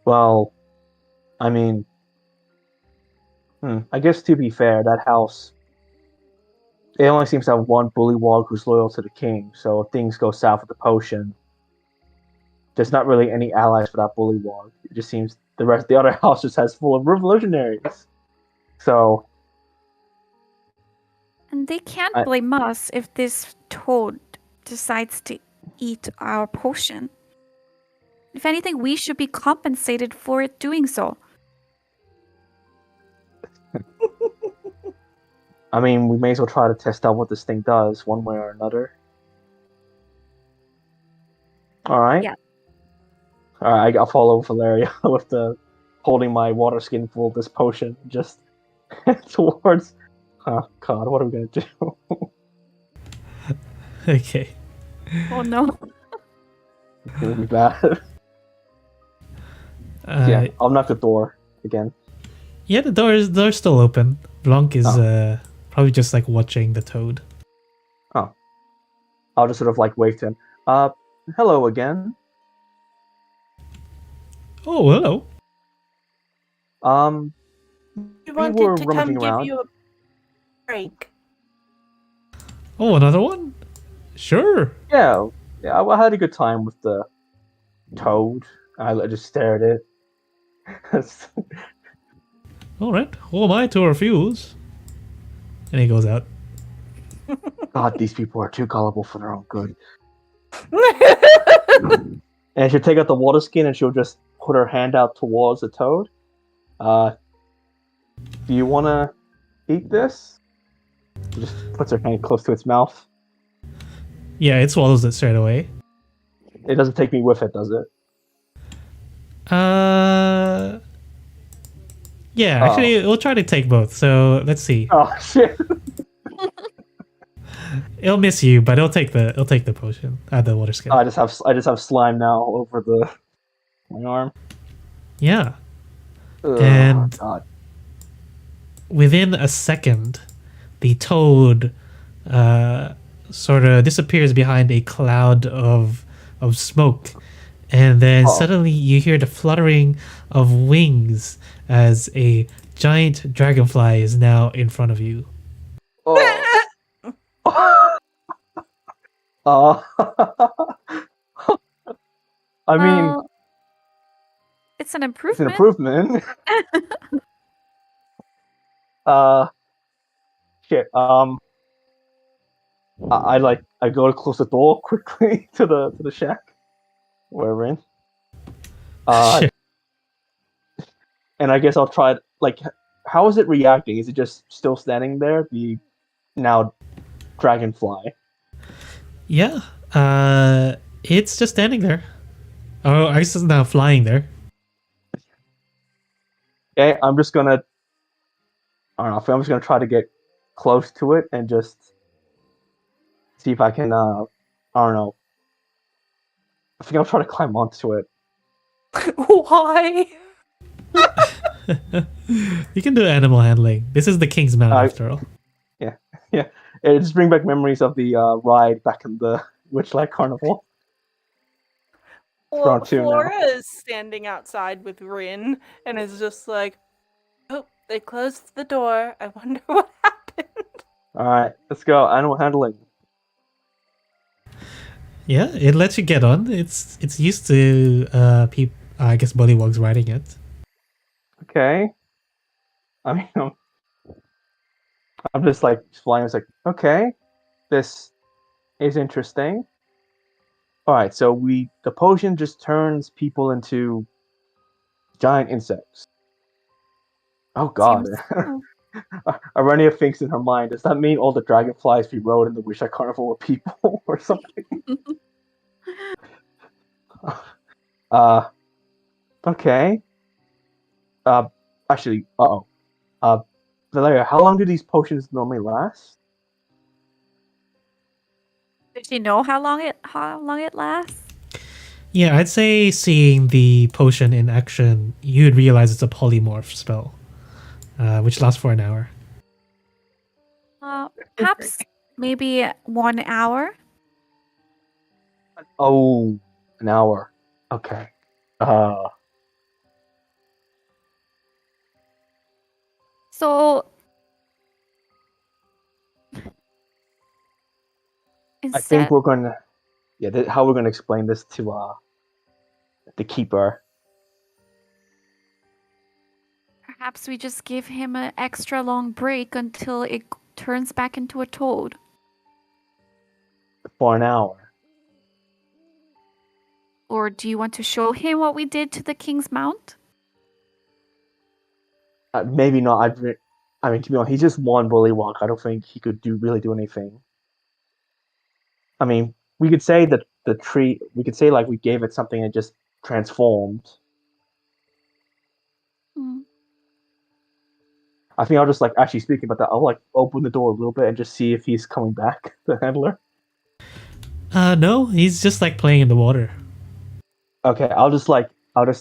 Well, I mean, I guess to be fair, that house, it only seems to have one bullywog who's loyal to the king. So if things go south with the potion, there's not really any allies for that bullywog. It just seems the other house just has full of revolutionaries. So,
And they can't
I-
blame us if this toad decides to eat our potion. If anything, we should be compensated for it doing so.
I mean, we may as well try to test out what this thing does, one way or another. All right.
Yeah.
All right. I'll follow Valeria with the holding my water skin full of this potion, just towards. Oh God, what are we gonna do?
Okay.
Oh no.
It's gonna be bad.
Uh,
Yeah, I'll knock the door again.
Yeah, the door's still open. Blanc is probably just like watching the toad.
I'll just sort of like wave to him. Hello again.
Oh, hello.
We
were
wanted to come
rummaging
give
around.
you a break.
Oh, another one? Sure.
Yeah, I had a good time with the toad. I just stared at it.
All right. Who am I to refuse? And he goes out.
God, these people are too gullible for their own good. And she'll take out the water skin and she'll just put her hand out towards the toad. Do you want to eat this? She just puts her hand close to its mouth.
Yeah, it swallows it straight away.
It doesn't take me with it, does it?
Yeah, actually, we'll try to take both. So let's see.
Oh shit!
It'll miss you, but it'll take the potion. The water skin.
I just have slime now all over my arm.
Yeah.
Ugh,
And-
God.
Within a second, the toad sort of disappears behind a cloud of of smoke. And then
Oh.
suddenly you hear the fluttering of wings as a giant dragonfly is now in front of you.
Oh. uh, I mean,
Well, it's an
it's an
improvement.
improvement. uh, shit. I go to close the door quickly to the shack where we're in.
Shit.
And I guess I'll try it. Like, how is it reacting? Is it just still standing there? The now dragonfly.
Yeah. It's just standing there. Oh, I guess it's now flying there.
Okay, I'm just gonna. I don't know. I'm just gonna try to get close to it and just see if I can. I don't know. I think I'll try to climb onto it.
Why?
You can do animal handling. This is the King's Mount, after all.
Yeah, yeah. It just brings back memories of the ride back in the Witchlight Carnival.
Well,
Round two now.
Flora is standing outside with Rin and is just like, oh, they closed the door. I wonder what happened.
All right, let's go. Animal handling.
Yeah, it lets you get on. It's used to I guess Bullywugs riding it.
Okay. I mean, I'm just like flying. It's like, okay, this is interesting. All right, so the potion just turns people into giant insects. Oh God.
Seems so.
Arenia thinks in her mind, does that mean all the dragonflies we rode in the Witchlight Carnival were people or something? Okay. Actually, uh-oh. Valeria, how long do these potions normally last?
Did she know how long it lasts?
Yeah, I'd say seeing the potion in action, you'd realize it's a polymorph spell, which lasts for an hour.
Perhaps maybe 1 hour.
Oh, an hour. Okay.
So
I think
instead,
we're gonna, how we're gonna explain this to the keeper.
perhaps we just give him an extra long break until it turns back into a toad.
For an hour.
Or do you want to show him what we did to the King's Mount?
Maybe not. I mean, to be honest, he's just one bullywog. I don't think he could really do anything. I mean, we could say that the tree. We could say like we gave it something and just transformed.
Hmm.
I think I'll just like actually speaking about that. I'll like open the door a little bit and just see if he's coming back. The handler.
No, he's just like playing in the water.
Okay, I'll just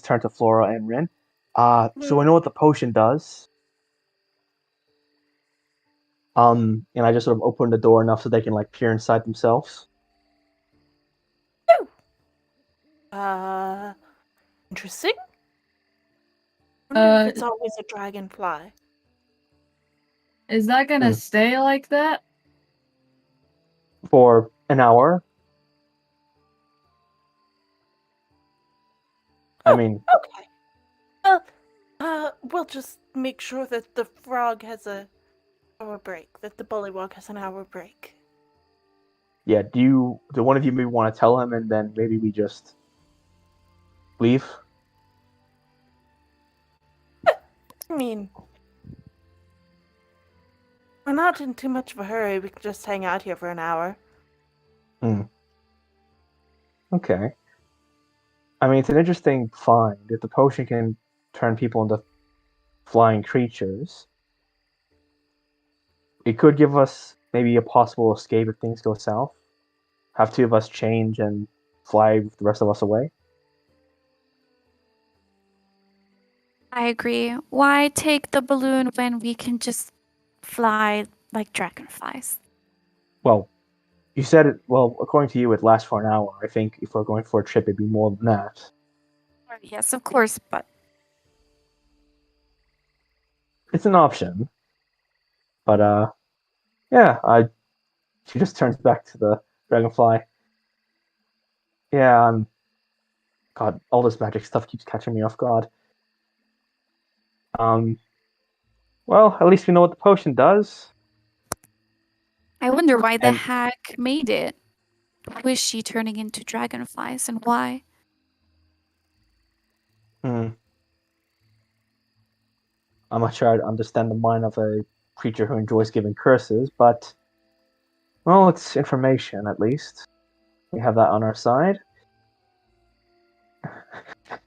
turn to Flora and Rin. So I know what the potion does. And I just sort of open the door enough so they can like peer inside themselves.
Interesting. I wonder if it's
Uh,
always a dragonfly.
Is that gonna
Hmm.
stay like that?
For an hour. I mean,
Okay. We'll just make sure that the frog has a hour break, that the bullywog has an hour break.
yeah. Do one of you maybe want to tell him, and then maybe we just leave?
I mean, we're not in too much of a hurry. We can just hang out here for an hour.
Okay. I mean, it's an interesting find. If the potion can turn people into flying creatures, it could give us maybe a possible escape if things go south. Have two of us change and fly the rest of us away.
I agree. Why take the balloon when we can just fly like dragonflies?
Well, You said it. Well, according to you, it lasts for an hour. I think if we're going for a trip, it'd be more than that.
Yes, of course, but
It's an option. But yeah. She just turns back to the dragonfly. Yeah. God, all this magic stuff keeps catching me off guard. Well, at least we know what the potion does.
I wonder why the
And-
hag made it. Who is she turning into dragonflies and why?
I'm not sure I'd understand the mind of a creature who enjoys giving curses, but well, it's information at least. We have that on our side.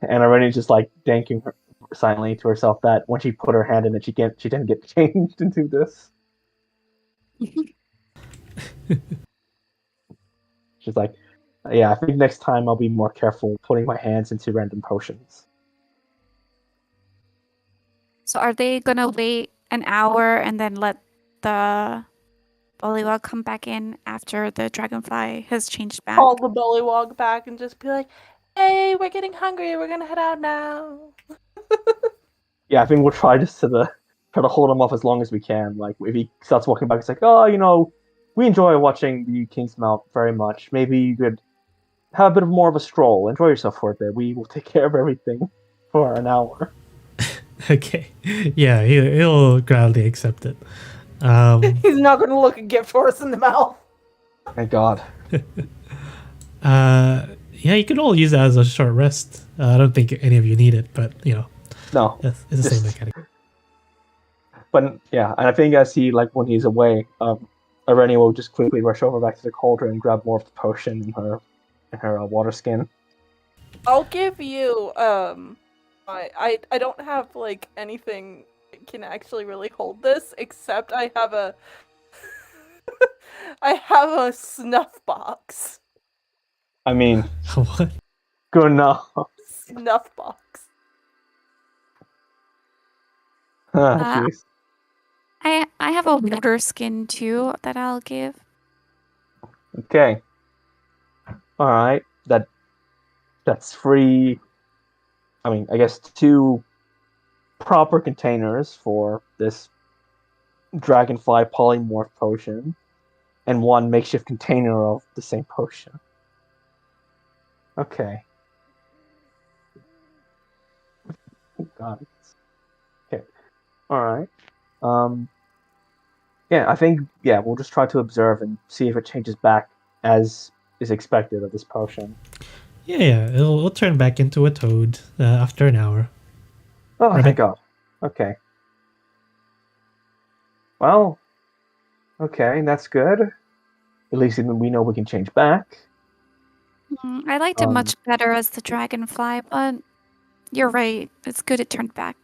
And Irene just like thanking her silently to herself that when she put her hand in it, she didn't get changed into this. She's like, yeah, I think next time I'll be more careful putting my hands into random potions.
So are they gonna wait an hour and then let the Bullywug come back in after the dragonfly has changed back?
Call the bullywog back and just be like, "Hey, we're getting hungry. We're gonna head out now."
Yeah, I think we'll try just try to hold him off as long as we can. Like if he starts walking back, it's like, oh, we enjoy watching the King's Mount very much. Maybe you could have a bit more of a stroll. Enjoy yourself for a bit. We will take care of everything for an hour.
Okay. Yeah, he'll gladly accept it.
He's not gonna look a gift horse in the mouth.
Thank God.
Yeah, you could all use that as a short rest. I don't think any of you need it, but
No.
it's the same mechanic.
But yeah, and I think when he's away, Irene will just quickly rush over back to the cauldron and grab more of the potion in her water skin.
I'll give you I don't have like anything that can actually really hold this except I have a I have a snuff box.
I mean,
What?
good enough.
Snuff box.
Jeez.
I have a water skin too that I'll give.
Okay. All right. That's free. I mean, I guess 2 proper containers for this dragonfly polymorph potion, and 1 makeshift container of the same potion. Okay. God. Okay. All right. Yeah, I think we'll just try to observe and see if it changes back as is expected of this potion.
Yeah, it'll turn back into a toad after an hour.
Oh,
Right.
thank God. Okay. Well, okay, that's good. At least we know we can change back.
I liked it much better as the dragonfly, but you're right. It's good it turned back.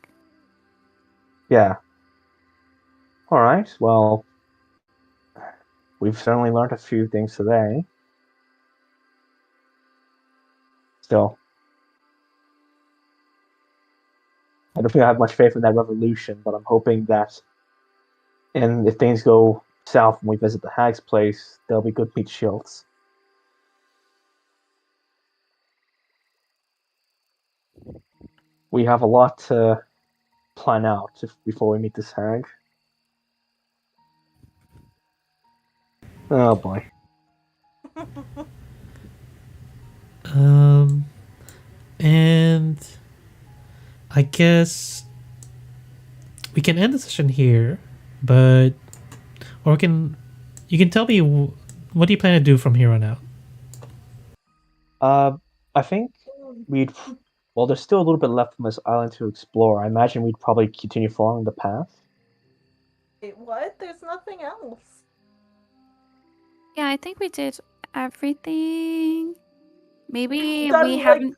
Yeah. All right. Well, we've certainly learned a few things today. Still, I don't think I have much faith in that revolution, but I'm hoping that, and if things go south when we visit the hag's place, there'll be good meat shields. We have a lot to plan out before we meet this hag. Oh boy.
And I guess we can end the session here, or you can tell me what do you plan to do from here on out?
I think there's still a little bit left from this island to explore. I imagine we'd probably continue following the path.
Wait, what? There's nothing else.
Yeah, I think we did everything. Maybe
Done,
we haven't.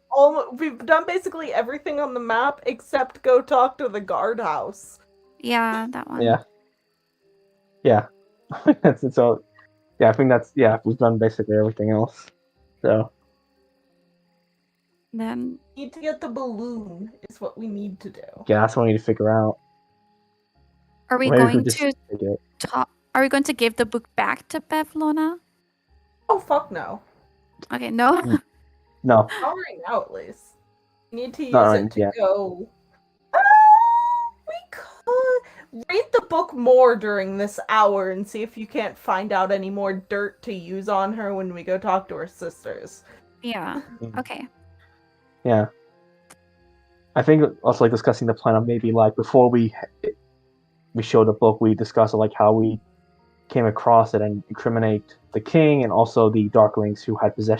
We've done basically everything on the map except go talk to the guardhouse.
Yeah, that one.
Yeah. That's all. Yeah, I think we've done basically everything else. So.
Then
Need to get the balloon is what we need to do.
Yeah, that's what we need to figure out.
are we
Maybe if
going
just
to
take it.
talk? Are we going to give the book back to Bevlona?
Oh fuck no.
Okay, no.
No,
Not right now, at least. You need to use
Not right
it to
yet.
go. We could read the book more during this hour and see if you can't find out any more dirt to use on her when we go talk to her sisters.
Yeah.
Mm.
Okay.
Yeah. I think also like discussing the plan of maybe like before we show the book, we discuss like how we came across it and incriminate the king and also the Darklings who had possession